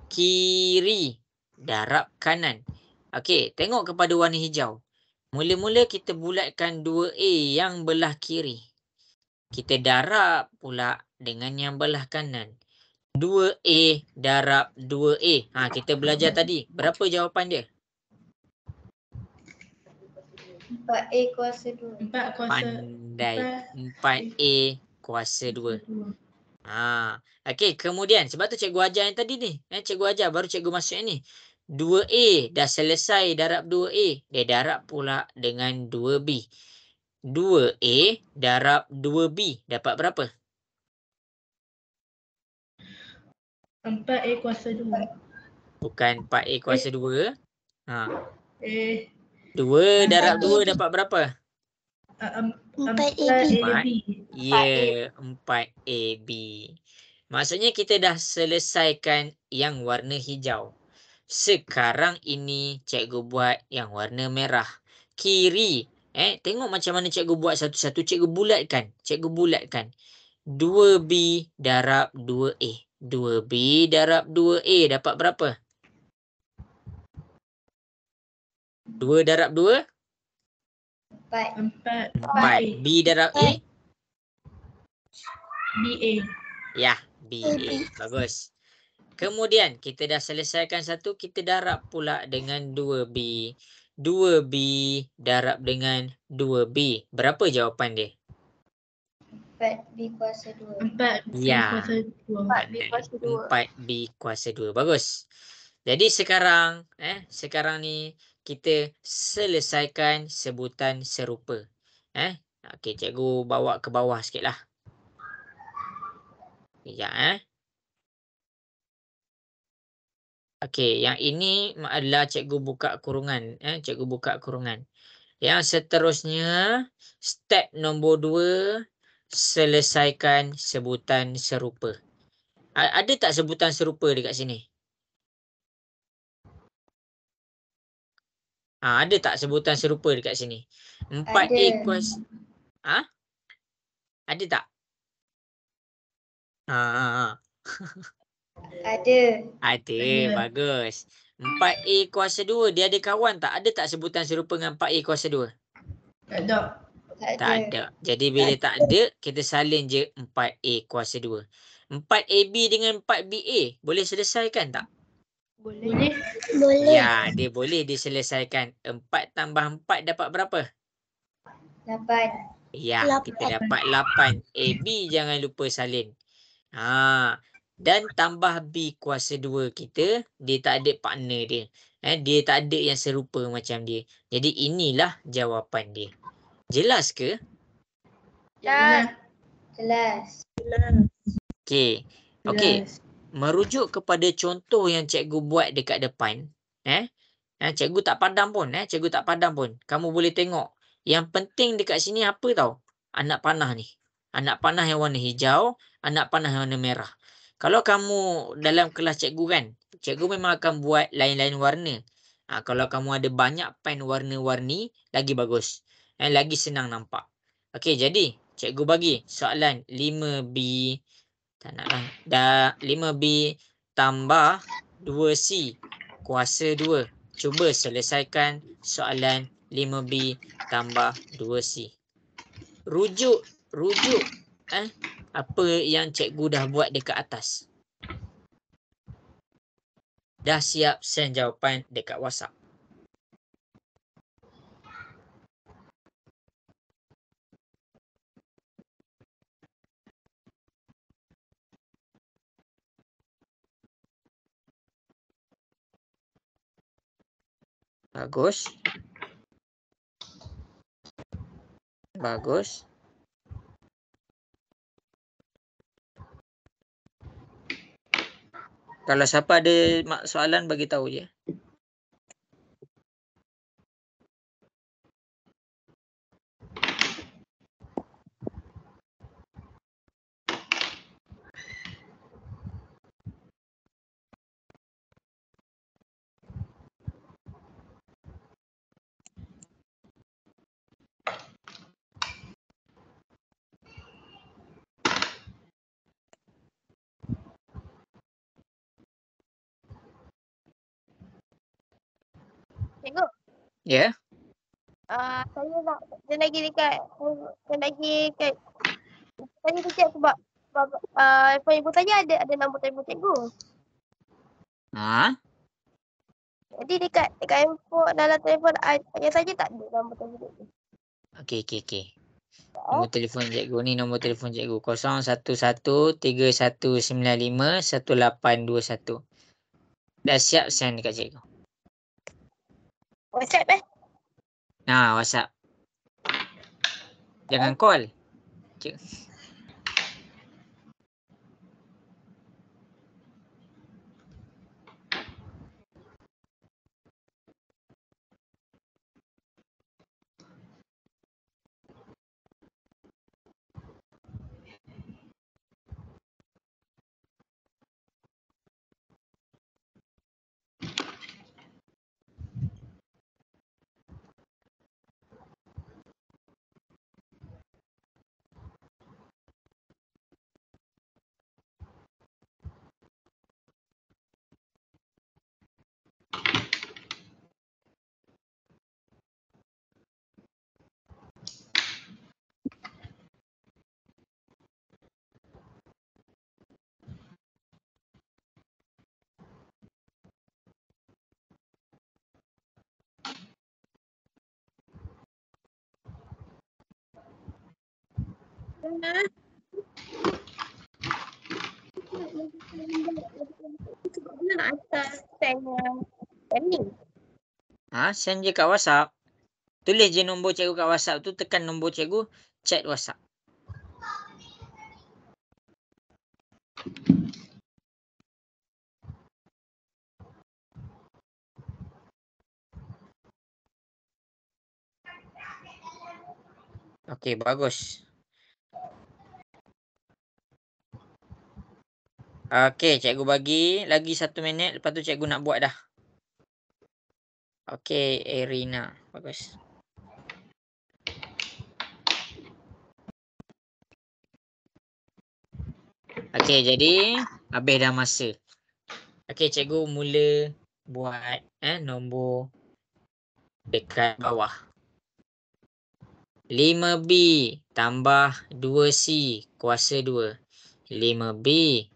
Kiri darab kanan. Okey, tengok kepada warna hijau. Mula-mula kita bulatkan 2A yang belah kiri. Kita darab pula dengan yang belah kanan. 2A darab 2A. Kita belajar tadi. Berapa jawapan dia? 4A kuasa 2. 4 kuasa. Pandai. 4A kuasa 2. Okey, kemudian sebab tu cikgu ajar yang tadi ni. Cikgu ajar baru cikgu masuk yang ni. 2A dah selesai darab 2A. Dia darab pula dengan 2B. 2A darab 2B dapat berapa? 4A kuasa 2. Bukan 4A kuasa 2. 2 darab 2 dapat berapa? 4AB. Ya, 4AB. Maksudnya kita dah selesaikan yang warna hijau. Sekarang ini cikgu buat yang warna merah. Kiri. Tengok macam mana cikgu buat satu-satu. Cikgu bulatkan. 2B darab 2A. 2B darab 2A dapat berapa? 2 darab 2? 4. 4. B darab A? BA. Ya, BA. Bagus. Kemudian kita dah selesaikan satu, kita darab pula dengan 2B. 2B darab dengan 2B. Berapa jawapan dia? 4B kuasa 2. 4B Ya. kuasa 2. 4B kuasa 2. 4B kuasa 2. Bagus. Jadi sekarang ni kita selesaikan sebutan serupa. Okey, cikgu bawa ke bawah sikitlah. Sekejap Okey, yang ini adalah cikgu buka kurungan. Cikgu buka kurungan. Yang seterusnya, step nombor 2, selesaikan sebutan serupa. Ada tak sebutan serupa dekat sini? Ada tak sebutan serupa dekat sini? 4A Ada. kuasa... Ada tak? Ada. Ada, Ada. bagus. 4A kuasa 2, dia ada kawan tak? Ada tak sebutan serupa dengan 4A kuasa 2? Tak ada. Tak Tak ada. ada. Jadi bila tak ada, kita salin je 4A kuasa 2. 4AB dengan 4BA, boleh selesaikan tak? Boleh. Ya, dia boleh diselesaikan. 4 tambah 4 dapat berapa? 8. Ya, kita dapat 8. AB jangan lupa salin. Dan tambah B kuasa 2 kita, dia tak ada partner dia. Dia tak ada yang serupa macam dia. Jadi inilah jawapan dia. Jelas ke? Dah. Jelas. Okey. Okey. Merujuk kepada contoh yang cikgu buat dekat depan, cikgu tak padam pun, cikgu tak padam pun. Kamu boleh tengok. Yang penting dekat sini apa tahu? Anak panah ni. Anak panah yang warna hijau, anak panah yang warna merah. Kalau kamu dalam kelas cikgu kan, cikgu memang akan buat lain-lain warna. Kalau kamu ada banyak pen warna-warni, lagi bagus. Lagi senang nampak. Okey, jadi cikgu bagi soalan 5B. Tak naklah. Dah 5B tambah 2C kuasa 2. Cuba selesaikan soalan 5B tambah 2C. Rujuk apa yang cikgu dah buat dekat atas. Dah siap send jawapan dekat WhatsApp. Bagus. Bagus. Kalau siapa ada soalan, bagi tahu je. Cikgu. Ya. Saya nak send lagi dekat tanya tu cik sebab telefon ibu saya ada nombor telefon cikgu. Jadi dekat handphone dalam telefon ayah saja tak ada nombor telefon cikgu. Okey. Nombor telefon cikgu ni, nombor telefon cikgu 0113951821. Dah siap send dekat cikgu. WhatsApp WhatsApp. Jangan call. nak hantar send ni. Send je kat WhatsApp. Tulis je nombor cikgu kat WhatsApp tu, tekan nombor cikgu, chat WhatsApp. Okey, bagus. Okey, cikgu bagi lagi 1 minit, lepas tu cikgu nak buat dah. Okey, Erina. Bagus. Okey, jadi habis dah masa. Okey, cikgu mula buat nombor dekat bawah. 5B tambah 2C kuasa 2. 5B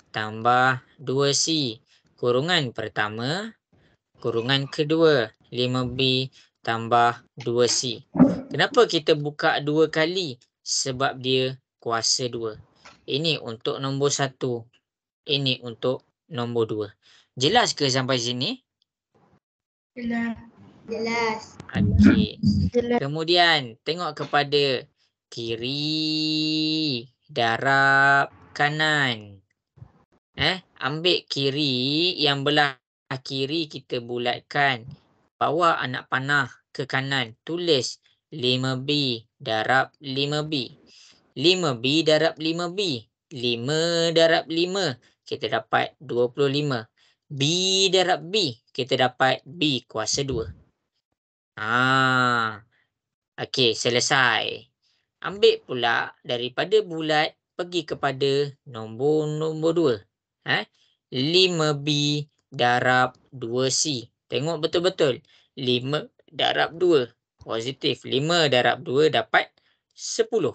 tambah 2C kurungan pertama, kurungan kedua. 5B tambah 2C. Kenapa kita buka 2 kali? Sebab dia kuasa 2. Ini untuk nombor 1. Ini untuk nombor 2. Jelas ke sampai sini? Jelas. Jelas. Okey. Jelas. Kemudian tengok kepada kiri darab kanan. Ambil kiri yang belah kiri kita bulatkan. Bawa anak panah ke kanan. Tulis 5B darab 5B. 5B darab 5B. 5 darab 5. Kita dapat 25. B darab B. Kita dapat B kuasa 2. Okey, selesai. Ambil pula daripada bulat pergi kepada nombor 2. 5B darab 2C. Tengok betul-betul. 5 darab 2. Positif. 5 darab 2 dapat 10.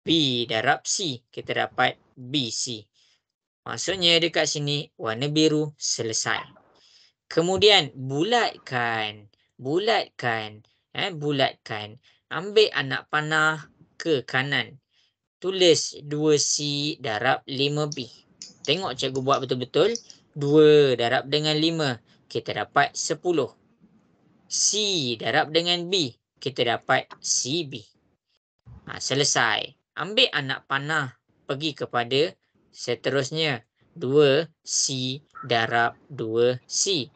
B darab C. Kita dapat BC. Maksudnya dekat sini warna biru selesai. Kemudian bulatkan. Bulatkan. Ambil anak panah ke kanan. Tulis 2C darab 5B. Tengok cikgu buat betul-betul. 2 darab dengan 5. Kita dapat 10. C darab dengan B. Kita dapat CB. Selesai. Ambil anak panah. Pergi kepada seterusnya. 2C darab 2C.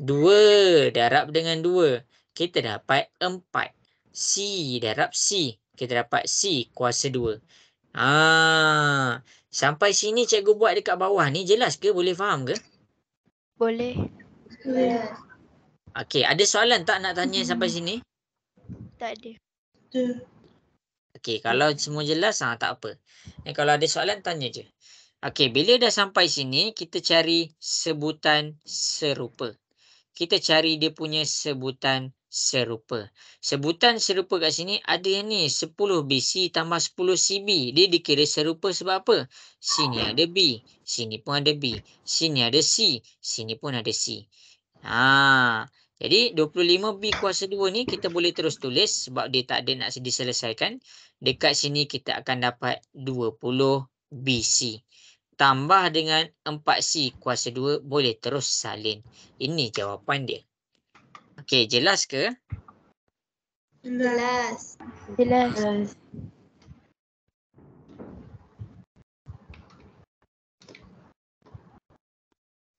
2 darab dengan 2. Kita dapat 4. C darab C. Kita dapat C kuasa 2. Sampai sini cikgu buat dekat bawah ni jelas ke? Boleh faham ke? Boleh. Jelas. Okey, ada soalan tak nak tanya sampai sini? Tak ada. Okey, kalau semua jelas tak apa. Kalau ada soalan tanya je. Okey, bila dah sampai sini kita cari sebutan serupa. Kita cari dia punya sebutan serupa. Sebutan serupa kat sini ada yang ni 10BC tambah 10CB. Dia dikira serupa sebab apa? Sini ada B, sini pun ada B, sini ada C, sini pun ada C. Jadi 25B kuasa 2 ni kita boleh terus tulis sebab dia tak ada nak diselesaikan. Dekat sini kita akan dapat 20BC. Tambah dengan 4C kuasa 2 boleh terus salin. Ini jawapan dia. Okey, jelas ke? Jelas. Jelas.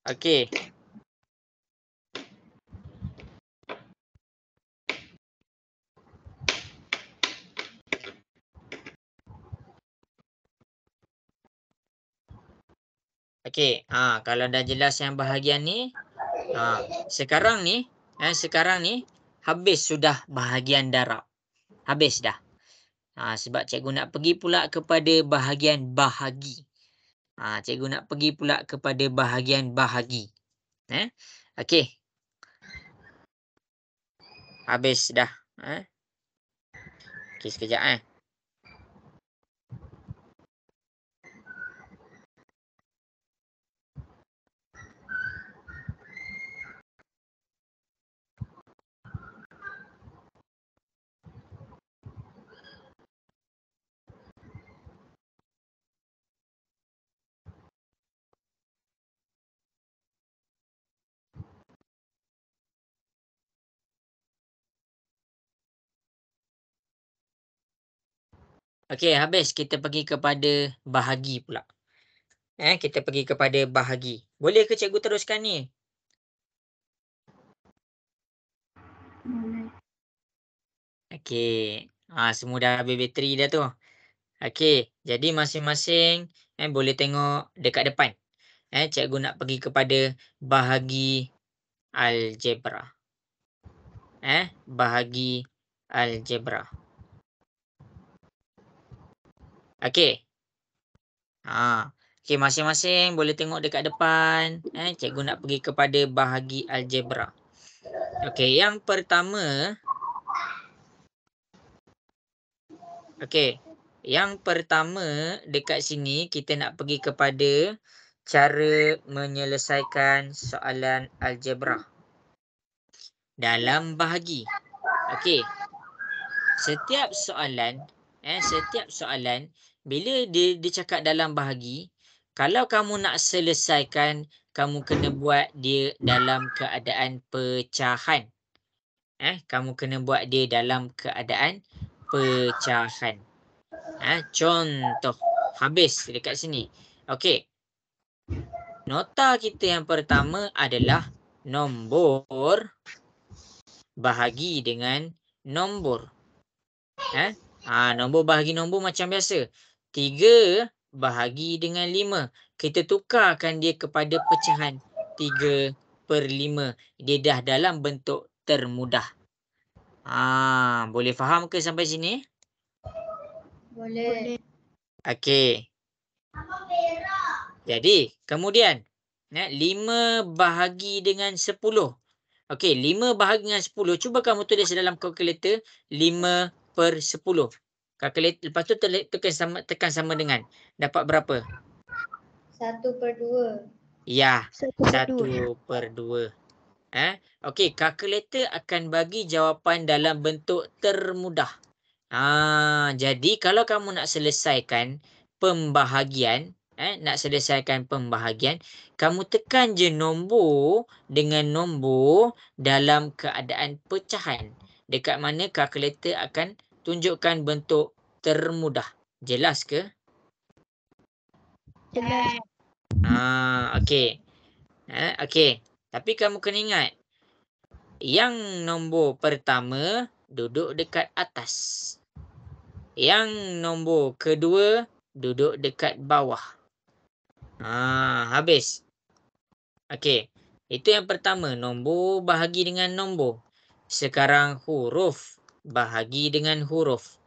Okey. Okey, kalau dah jelas yang bahagian ni, sekarang ni habis sudah bahagian darab. Habis dah. Sebab cikgu nak pergi pula kepada bahagian bahagi. Cikgu nak pergi pula kepada bahagian bahagi. Okey. Habis dah. Okey, sekejap Okey, habis kita pergi kepada bahagi pula. Kita pergi kepada bahagi. Boleh ke cikgu teruskan ni? Boleh. Okey. Semua dah habis bateri dah tu. Okey, jadi masing-masing boleh tengok dekat depan. Cikgu nak pergi kepada bahagi algebra. Bahagi algebra. Okey. Okey, masing-masing boleh tengok dekat depan. Cikgu nak pergi kepada bahagi algebra. Okey, yang pertama. Okey, yang pertama dekat sini kita nak pergi kepada cara menyelesaikan soalan algebra dalam bahagi. Okey, setiap soalan bila dia cakap dalam bahagi, kalau kamu nak selesaikan, kamu kena buat dia dalam keadaan pecahan. Kamu kena buat dia dalam keadaan pecahan. Contoh. Habis dekat sini. Okey. Nota kita yang pertama adalah nombor bahagi dengan nombor. Nombor bahagi nombor macam biasa. 3 bahagi dengan 5. Kita tukarkan dia kepada pecahan. 3/5. Dia dah dalam bentuk termudah. Boleh faham ke sampai sini? Boleh. Okey. Jadi, kemudian 5 bahagi dengan 10. Okey, 5 bahagi dengan 10. Cuba kamu tulis dalam kalkulator 5/10. Kalkulator, lepas tu tekan sama dengan. Dapat berapa? 1/2. Ya, 1/2. 1/2. Okey, kalkulator akan bagi jawapan dalam bentuk termudah. Jadi kalau kamu nak selesaikan pembahagian, kamu tekan je nombor dengan nombor dalam keadaan pecahan. Dekat mana kalkulator akan tunjukkan bentuk termudah. Jelas ke? Jelas. Okey. Okey. Tapi kamu kena ingat, yang nombor pertama duduk dekat atas. Yang nombor kedua duduk dekat bawah. Habis. Okey. Itu yang pertama, nombor bahagi dengan nombor. Sekarang huruf bahagi dengan huruf.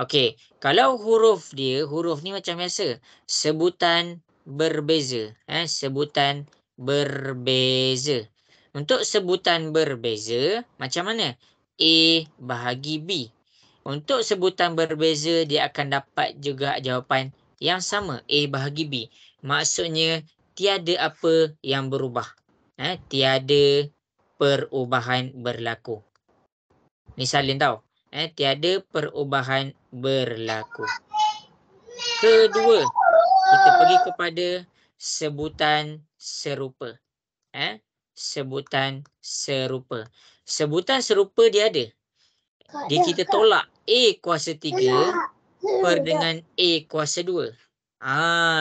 Okey, kalau huruf ni macam biasa. Sebutan berbeza. Sebutan berbeza. Untuk sebutan berbeza, macam mana? A bahagi B. Untuk sebutan berbeza, dia akan dapat juga jawapan yang sama. A bahagi B. Maksudnya, tiada apa yang berubah. Tiada perubahan berlaku. Ni salin tau. Tiada perubahan berlaku. Kedua, kita pergi kepada sebutan serupa. Sebutan serupa. Sebutan serupa dia ada. Dia kita tolak A kuasa 3 per dengan A kuasa 2.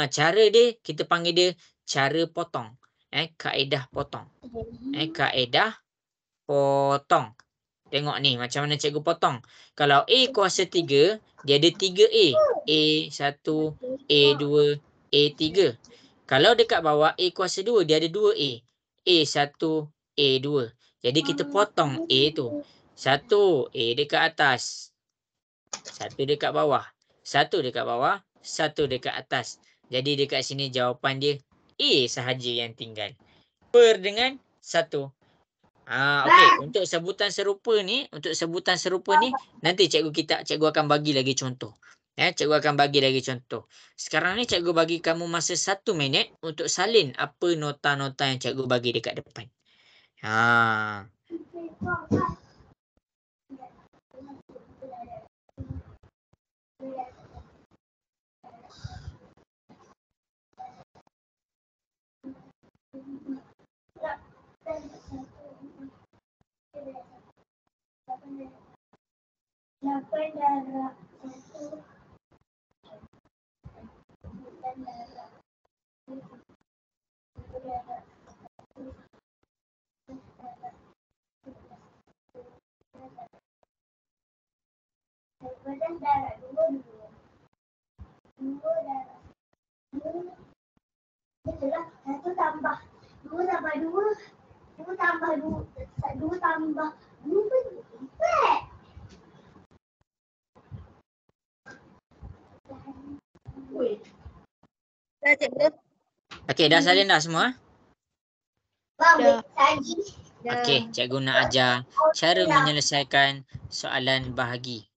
Cara dia, kita panggil dia cara potong. Kaedah potong. Kaedah potong. Tengok ni macam mana cikgu potong. Kalau A kuasa 3, dia ada 3A. A1, A2, A3. Kalau dekat bawah A kuasa 2, dia ada 2A. A1, A2. Jadi kita potong A tu. 1 A dekat atas. 1 dekat bawah. 1 dekat bawah. 1 dekat atas. Jadi dekat sini jawapan dia A sahaja yang tinggal. Per dengan 1. Okey, untuk sebutan serupa ni, nanti cikgu akan bagi lagi contoh. Cikgu akan bagi lagi contoh. Sekarang ni cikgu bagi kamu masa 1 minit untuk salin apa nota-nota yang cikgu bagi dekat depan. Itulah 1 tambah 2 tambah 2. 2 tambah 2. 2 tambah 2 pun 4. Dah cikgu. Okey, dah salin dah semua? Dah. Saji. Okey, cikgu nak ajar cara menyelesaikan soalan bahagi.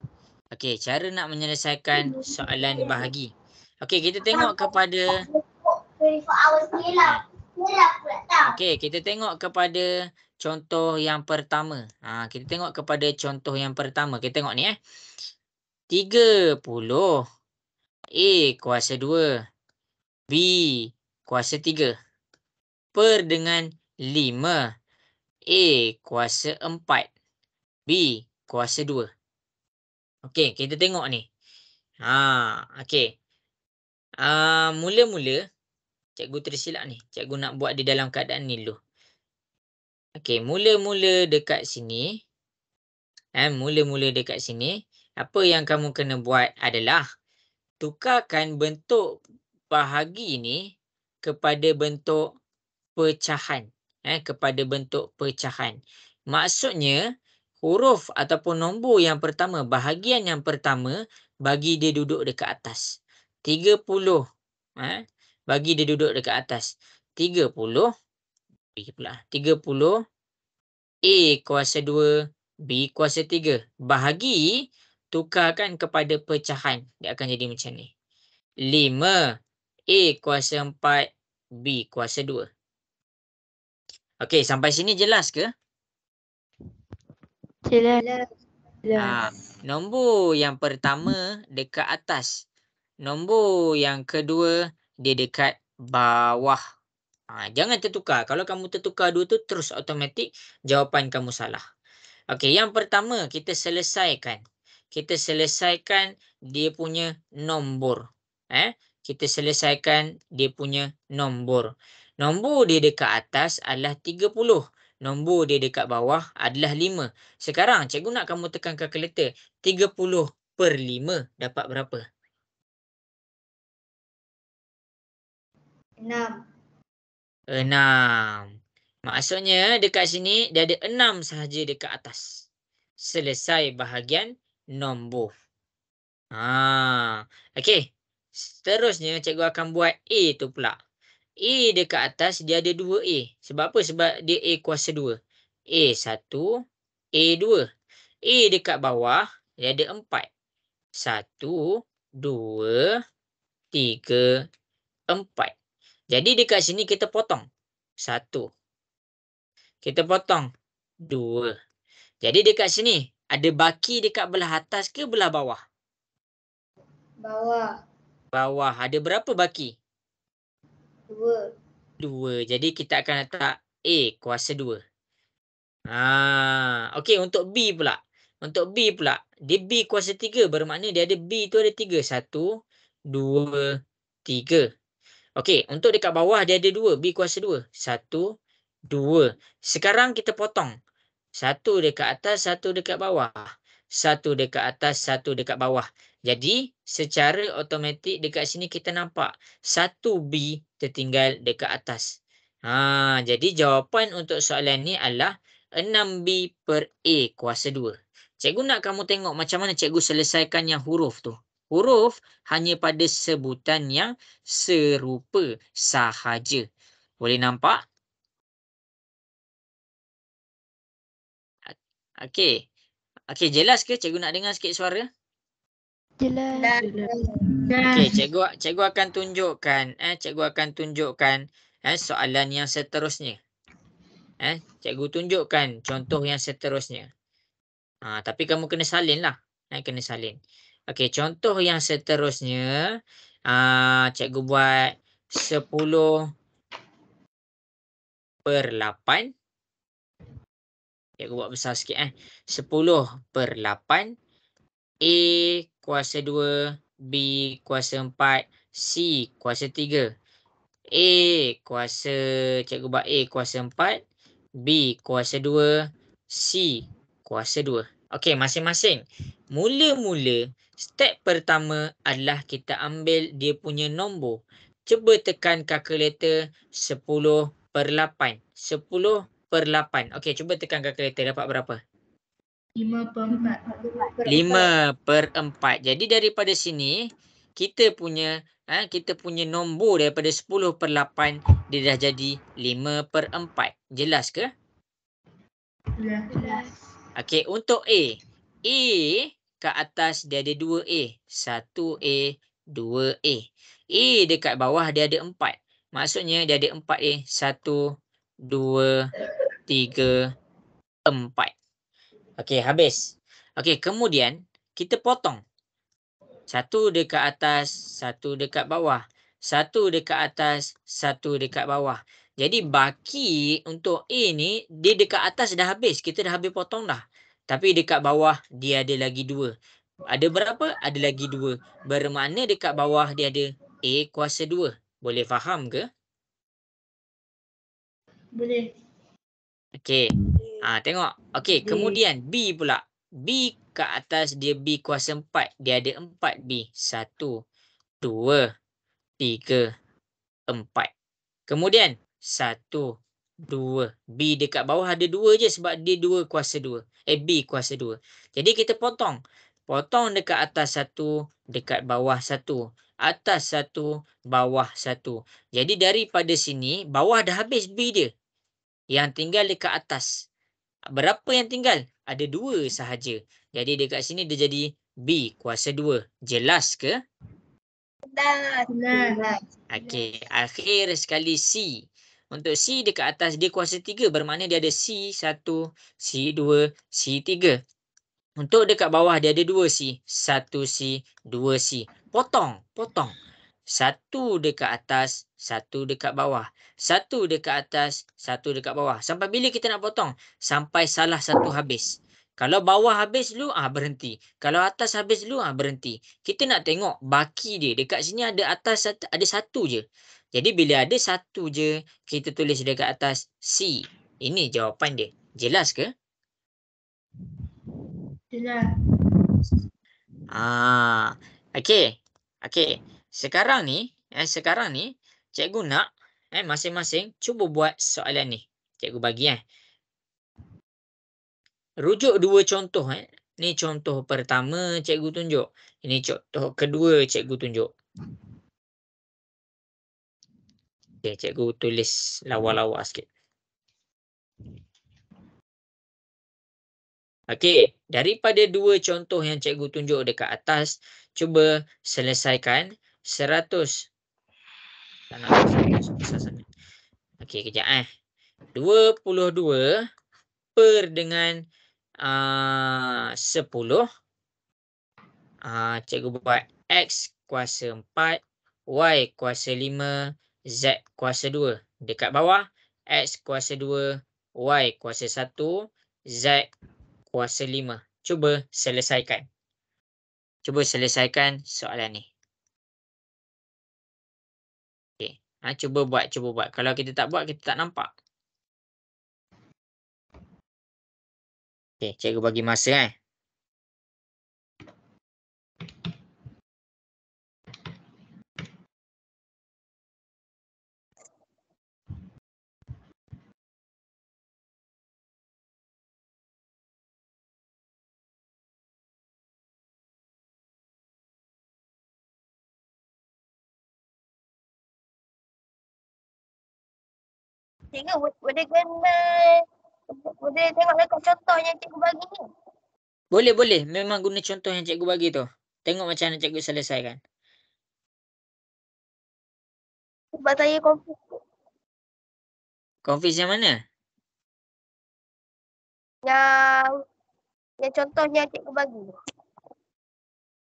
Okey, cara nak menyelesaikan soalan bahagi. Okey, kita tengok kepada 24 hours ni lah. Ni lah pula tahu. okey, kita tengok kepada contoh yang pertama. Kita tengok kepada contoh yang pertama. Kita tengok ni 30 A kuasa 2 B kuasa 3 per dengan 5 A kuasa 4 B kuasa 2. Okey, kita tengok ni. Okey. Mula-mula cikgu tersilap ni. Cikgu nak buat di dalam keadaan ni dulu. Okey, mula-mula dekat sini. Mula-mula dekat sini, apa yang kamu kena buat adalah tukarkan bentuk bahagi ni kepada bentuk pecahan. Kepada bentuk pecahan. Maksudnya, huruf ataupun nombor yang pertama, bahagian yang pertama, bagi dia duduk dekat atas. 30. Bagi dia duduk dekat atas. 30. 30. A kuasa 2. B kuasa 3. Bahagi, tukarkan kepada pecahan. Dia akan jadi macam ni. 5. A kuasa 4. B kuasa 2. Okey, sampai sini jelas ke? Jelas. Nombor yang pertama dekat atas. Nombor yang kedua dia dekat bawah. Jangan tertukar. Kalau kamu tertukar dua tu terus automatik jawapan kamu salah. Okey, yang pertama kita selesaikan. Kita selesaikan dia punya nombor. Kita selesaikan dia punya nombor. Nombor dia dekat atas adalah 30. Nombor dia dekat bawah adalah 5. Sekarang cikgu nak kamu tekan kalkulator. 30 per 5 dapat berapa? 6. 6. Maksudnya dekat sini dia ada 6 sahaja dekat atas. Selesai bahagian nombor. Okey. Seterusnya cikgu akan buat A tu pula. A dekat atas dia ada 2A. Sebab apa? Sebab dia A kuasa 2. A1, A2. A dekat bawah dia ada 4. 1, 2, 3, 4. Jadi dekat sini kita potong. 1. Kita potong. 2. Jadi dekat sini ada baki dekat belah atas ke belah bawah? Bawah. Bawah. Ada berapa baki? 2. 2. Jadi kita akan letak A kuasa 2. Okey, untuk B pula. Untuk B pula, dia B kuasa 3 bermakna dia ada B tu ada 3. 1, 2, 3. Okey, untuk dekat bawah dia ada 2. B kuasa 2. 1, 2. Sekarang kita potong. 1 dekat atas, 1 dekat bawah. 1 dekat atas, 1 dekat bawah. Jadi, secara automatik dekat sini kita nampak 1B tertinggal dekat atas. Jadi jawapan untuk soalan ni adalah 6B per A kuasa 2. Cikgu nak kamu tengok macam mana cikgu selesaikan yang huruf tu. Huruf hanya pada sebutan yang serupa sahaja. Boleh nampak? Okey. Okey, jelas ke? Cikgu nak dengar sikit suara. Jelas. Okey, cikgu akan tunjukkan soalan yang seterusnya. Cikgu tunjukkan contoh yang seterusnya. Tapi kamu kena salin lah. Kena salin. Okey, contoh yang seterusnya cikgu buat 10 per 8. Cikgu buat besar sikit 10 per 8. A kuasa 2, B kuasa 4, C kuasa 3. A kuasa, cikgu buat A kuasa 4. B kuasa 2. C kuasa 2. Okey, masing-masing. Mula-mula, step pertama adalah kita ambil dia punya nombor. Cuba tekan kalkulator 10/8. 10/8. Okey, cuba tekan kalkulator. Dapat berapa? 5/4. 5/4. Jadi daripada sini, kita punya nombor daripada 10/8 dia dah jadi 5/4. Jelas ke? Jelas. Okey, untuk A. A kat atas dia ada 2A. 1A, 2A. A dekat bawah dia ada 4. Maksudnya dia ada 4A. 1, 2, 3, 4. Okey, habis. Okey, kemudian kita potong. 1 dekat atas, 1 dekat bawah. 1 dekat atas, 1 dekat bawah. Jadi baki untuk A ni, dia dekat atas dah habis. Kita dah habis potong dah. Tapi dekat bawah dia ada lagi 2. Ada berapa? Ada lagi 2. Bermakna dekat bawah dia ada A kuasa 2. Boleh faham ke? Boleh. Okey. Tengok. Okey, kemudian B pula. B kat atas dia B kuasa 4. Dia ada 4B. 1, 2, 3, 4. Kemudian 1, 2. B dekat bawah ada 2 je sebab dia 2 kuasa 2. B kuasa 2. Jadi kita potong. Potong dekat atas 1, dekat bawah 1. Atas 1, bawah 1. Jadi daripada sini, bawah dah habis B dia. Yang tinggal dekat atas. Berapa yang tinggal? Ada 2 sahaja. Jadi dekat sini dia jadi B kuasa 2. Jelas ke? Jelas. Okey, akhir sekali C. Untuk C dekat atas dia kuasa 3. Bermakna dia ada C1, C2, C3. Untuk dekat bawah dia ada 2C. 1C, 2C. Potong. 1 dekat atas, 1 dekat bawah. 1 dekat atas, 1 dekat bawah. Sampai bila kita nak potong? Sampai salah satu habis. Kalau bawah habis dulu, berhenti. Kalau atas habis dulu, berhenti. Kita nak tengok baki dia. Dekat sini ada atas, ada 1 je. Jadi bila ada 1 je, kita tulis dekat atas C. Ini jawapan dia. Jelas ke? Jelas. Okey. Sekarang ni, cikgu nak masing-masing cuba buat soalan ni. Cikgu bagi rujuk 2 contoh Ni contoh pertama cikgu tunjuk. Ini contoh kedua cikgu tunjuk. Okey, cikgu tulis lawa-lawa sikit. Okey, daripada 2 contoh yang cikgu tunjuk dekat atas, cuba selesaikan 100. Tak nak 100 besar sangat. Okey, kejap 22 per dengan 10. Cikgu buat X kuasa 4, Y kuasa 5, Z kuasa 2. Dekat bawah, X kuasa 2, Y kuasa 1, Z kuasa 5. Cuba selesaikan. Soalan ni. Okey. Cuba buat. Kalau kita tak buat, kita tak nampak. Okey, cikgu bagi masa Cikgu, boleh tengok dekat contoh yang cikgu bagi ni. Boleh. Memang guna contoh yang cikgu bagi tu. Tengok macam mana cikgu selesaikan. Sebab saya confuse. Confuse yang mana? Yang contohnya cikgu bagi.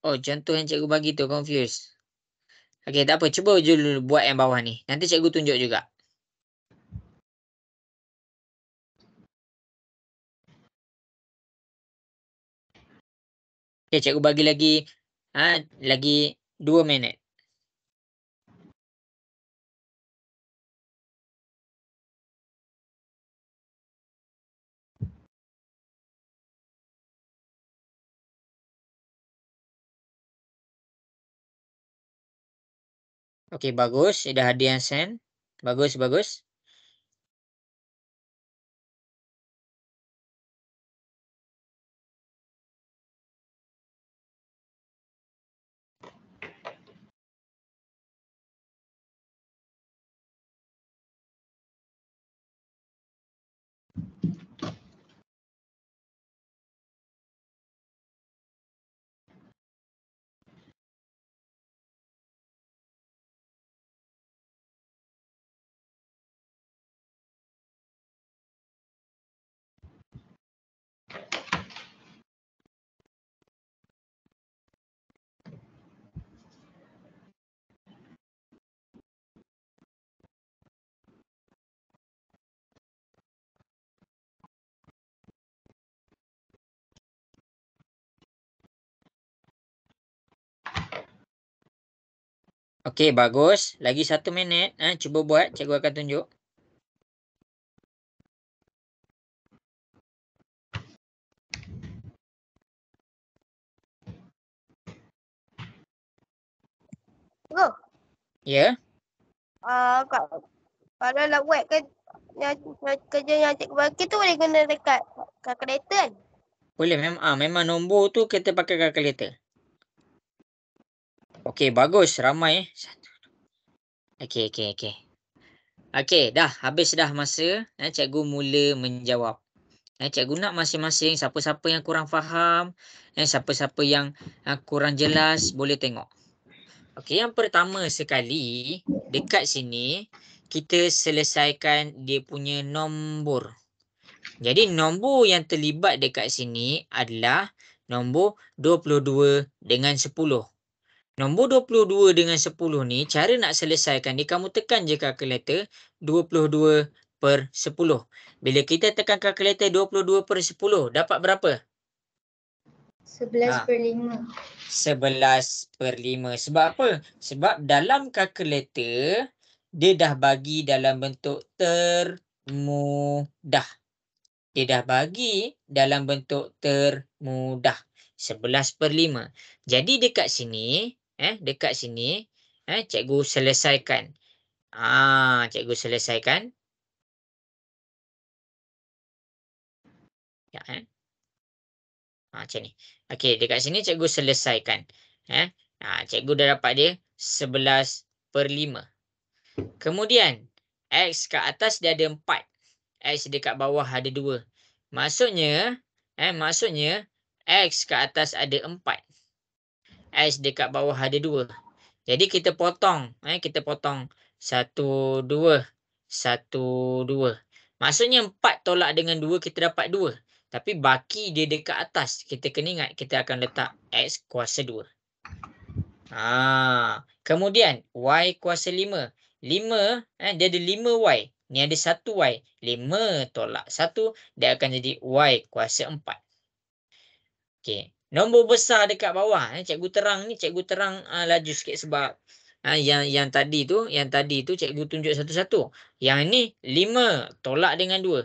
Oh, contoh yang cikgu bagi tu confuse. Okey, tak apa. Cuba dulu buat yang bawah ni. Nanti cikgu tunjuk juga. Okey, cikgu bagi lagi 2 minit. Okey, bagus. Dah ada yang send. Bagus, bagus. Okey, bagus. Lagi 1 minit. Cuba buat. Cikgu akan tunjuk. Cikgu, Ya. kalau nak buat kerja yang cikgu bagi tu boleh guna dekat kalkulator kan? Boleh. Memang nombor tu kita pakai kalkulator. Okey, bagus. Ramai. Okey, okey, okey. Okey, dah. Habis dah masa. Cikgu mula menjawab. Cikgu nak masing-masing siapa-siapa yang kurang faham, siapa-siapa yang kurang jelas, boleh tengok. Okey, yang pertama sekali, dekat sini, kita selesaikan dia punya nombor. Jadi, nombor yang terlibat dekat sini adalah nombor 22 dengan 10. Nombor 22 dengan 10 ni, cara nak selesaikan dia, kamu tekan je kalkulator 22 per 10. Bila kita tekan kalkulator 22 per 10, dapat berapa? 11 Ha. per 5. 11 per 5. Sebab apa? Sebab dalam kalkulator, dia dah bagi dalam bentuk termudah. Dia dah bagi dalam bentuk termudah. 11 per 5. Jadi dekat sini, cikgu selesaikan. Cikgu selesaikan. Ya, macam ni. Okey, dekat sini cikgu selesaikan. Cikgu dah dapat dia 11 per 5. Kemudian, X kat atas dia ada 4. X dekat bawah ada 2. Maksudnya X kat atas ada 4. X dekat bawah ada 2. Jadi kita potong. Kita potong 1, 2. 1, 2. Maksudnya 4 tolak dengan 2, kita dapat 2. Tapi baki dia dekat atas. Kita kena ingat, kita akan letak X kuasa 2. Kemudian, Y kuasa 5. 5, dia ada 5Y. Ni ada 1Y. 5 tolak 1, dia akan jadi Y kuasa 4. Okey. Nombor besar dekat bawah. Cikgu terang laju sikit sebab yang tadi tu cikgu tunjuk satu-satu. Yang ni 5 tolak dengan 2.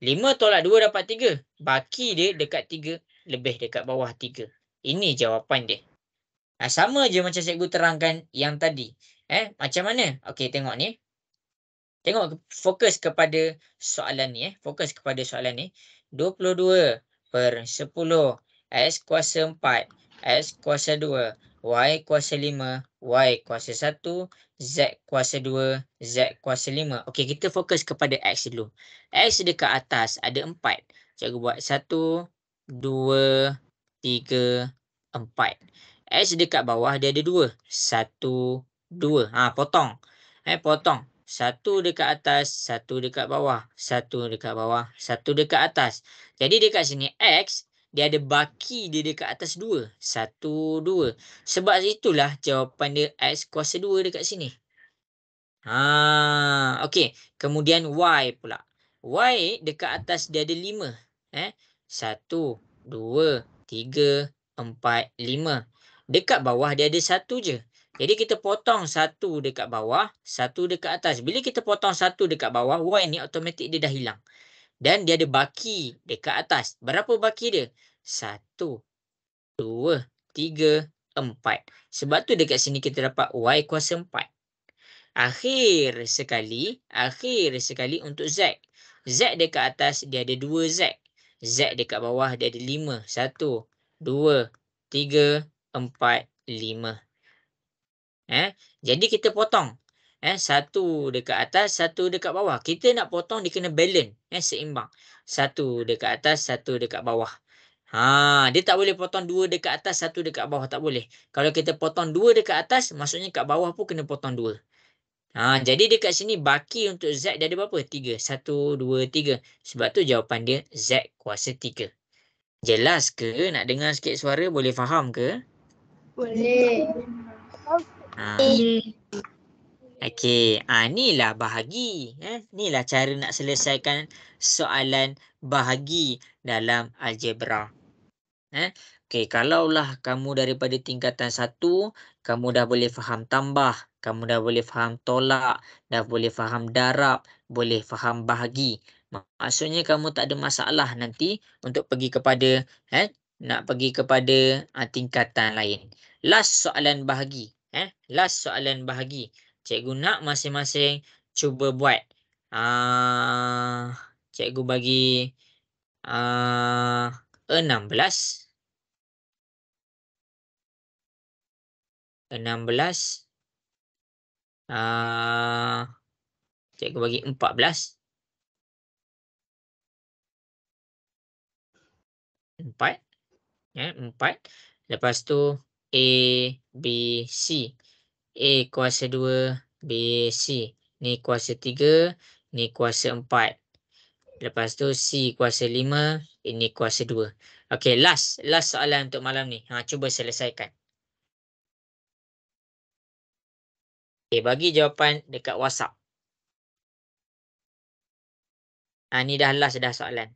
5 tolak 2 dapat 3. Baki dia dekat 3, lebih dekat bawah 3. Ini jawapan dia. Sama je macam cikgu terangkan yang tadi. Macam mana? Okey, tengok ni. Tengok, fokus kepada soalan ni. Fokus kepada soalan ni. 22 per 10. X kuasa 4. X kuasa 2. Y kuasa 5. Y kuasa 1. Z kuasa 2. Z kuasa 5. Okey, kita fokus kepada X dulu. X dekat atas ada 4. Cikgu buat 1, 2, 3, 4. X dekat bawah dia ada 2. 1, 2. Potong. Potong. 1 dekat atas, 1 dekat bawah, 1 dekat bawah, 1 dekat atas. Jadi dekat sini X, dia ada baki dia dekat atas 2. 1, 2. Sebab itulah jawapan dia X kuasa 2 dekat sini. Okey. Kemudian Y pula. Y dekat atas dia ada 5. 1, 2, 3, 4, 5. Dekat bawah dia ada 1 je. Jadi kita potong 1 dekat bawah, 1 dekat atas. Bila kita potong 1 dekat bawah, Y ni automatik dia dah hilang. Dan dia ada baki dekat atas. Berapa baki dia? 1, 2, 3, 4. Sebab tu dekat sini kita dapat Y kuasa 4. Akhir sekali untuk Z. Z dekat atas dia ada 2 Z. Z dekat bawah dia ada 5. 1, 2, 3, 4, 5. Jadi kita potong. Satu dekat atas, satu dekat bawah. Kita nak potong dia kena balance, seimbang. Satu dekat atas, satu dekat bawah. Dia tak boleh potong 2 dekat atas, 1 dekat bawah, tak boleh. Kalau kita potong 2 dekat atas, maksudnya kat bawah pun kena potong 2. Jadi dekat sini baki untuk Z dia ada berapa? 3. 1, 2, 3. Sebab tu jawapan dia Z kuasa 3. Jelas ke? Nak dengar sikit suara? Boleh faham ke? Boleh. Boleh. Okey, inilah bahagi. Inilah cara nak selesaikan soalan bahagi dalam algebra. Okey, kalaulah kamu daripada tingkatan 1, kamu dah boleh faham tambah, kamu dah boleh faham tolak, dah boleh faham darab, boleh faham bahagi. Maksudnya kamu tak ada masalah nanti untuk pergi kepada nak pergi kepada tingkatan lain. Last soalan bahagi. Last soalan bahagi. Cikgu nak masing-masing cuba buat. Cikgu bagi 16. 16. Cikgu bagi 14. 4. 4. Lepas tu A, B, C. A kuasa 2, B, C. Ni kuasa 3, ni kuasa 4. Lepas tu C kuasa 5, ini kuasa 2. Okey, last soalan untuk malam ni. Cuba selesaikan. Okay, bagi jawapan dekat WhatsApp. Ni dah last dah soalan.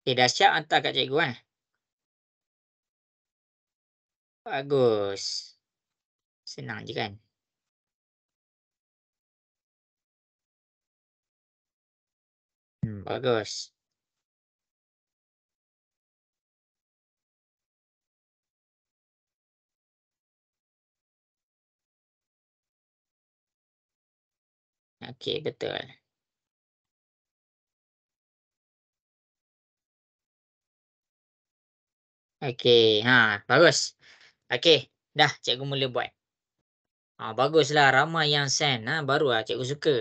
Okay, dah siap hantar kat cikgu Bagus. Senang je kan? Bagus. Okey, betul. Okey, bagus. Okey, dah cikgu mula buat. Baguslah, ramai yang send. Barulah cikgu suka.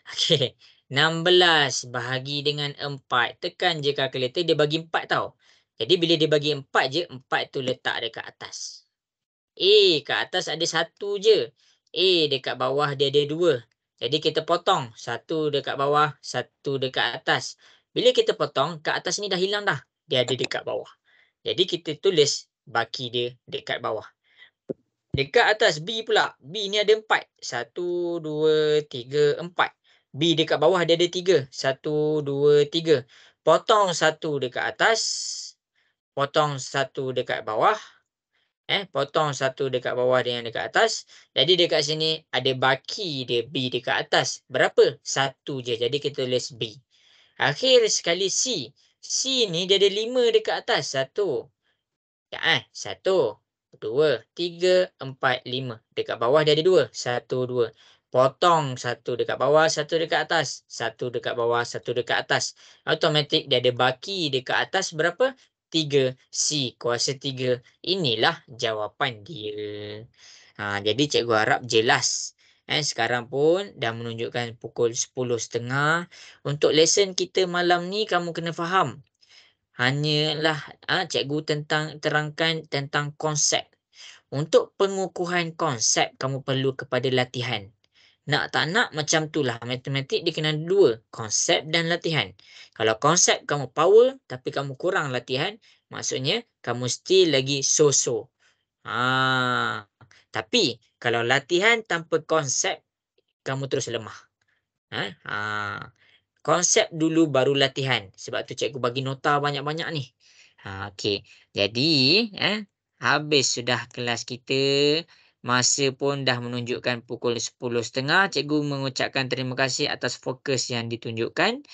Okey, 16 bahagi dengan 4. Tekan je kalkulator, dia bagi 4 tau. Jadi bila dia bagi 4 je, 4 tu letak dekat atas. A kat atas ada 1 je. A dekat bawah dia ada 2. Jadi kita potong. 1 dekat bawah, 1 dekat atas. Bila kita potong, kat atas ni dah hilang dah. Dia ada dekat bawah. Jadi kita tulis baki dia dekat bawah. Dekat atas B pula. B ni ada 4. 1, 2, 3, 4. B dekat bawah dia ada 3. 1, 2, 3. Potong 1 dekat atas. Potong 1 dekat bawah. Potong 1 dekat bawah dengan dekat atas. Jadi dekat sini ada baki dia B dekat atas. Berapa? 1 je. Jadi kita tulis B. Akhir sekali C. C ni dia ada 5 dekat atas. 1. 1, 2, 3, 4, 5. Dekat bawah dia ada 2. 1, 2. Potong 1 dekat bawah, 1 dekat atas. 1 dekat bawah, 1 dekat atas. Automatik dia ada baki dekat atas berapa? 3. C kuasa 3. Inilah jawapan dia. Jadi cikgu harap jelas. Sekarang pun dah menunjukkan pukul 10.30. Untuk lesson kita malam ni kamu kena faham. Hanyalah cikgu terangkan tentang konsep. Untuk pengukuhan konsep kamu perlu kepada latihan. Nak tak nak macam itulah. Matematik dia kena dua. Konsep dan latihan. Kalau konsep kamu power tapi kamu kurang latihan, maksudnya kamu still lagi so-so. Tapi kalau latihan tanpa konsep, kamu terus lemah. Konsep dulu baru latihan. Sebab tu cikgu bagi nota banyak-banyak ni. Okey. Jadi, habis sudah kelas kita. Masa pun dah menunjukkan pukul 10.30. Cikgu mengucapkan terima kasih atas fokus yang ditunjukkan.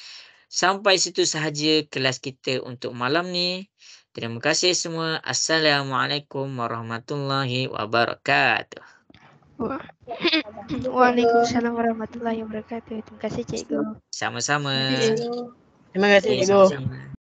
Sampai situ sahaja kelas kita untuk malam ni. Terima kasih semua. Assalamualaikum warahmatullahi wabarakatuh. Waalaikumsalam warahmatullahi wabarakatuh. Terima kasih cikgu. Sama-sama. Terima kasih, cikgu. Terima kasih, Okey, cikgu. sama-sama.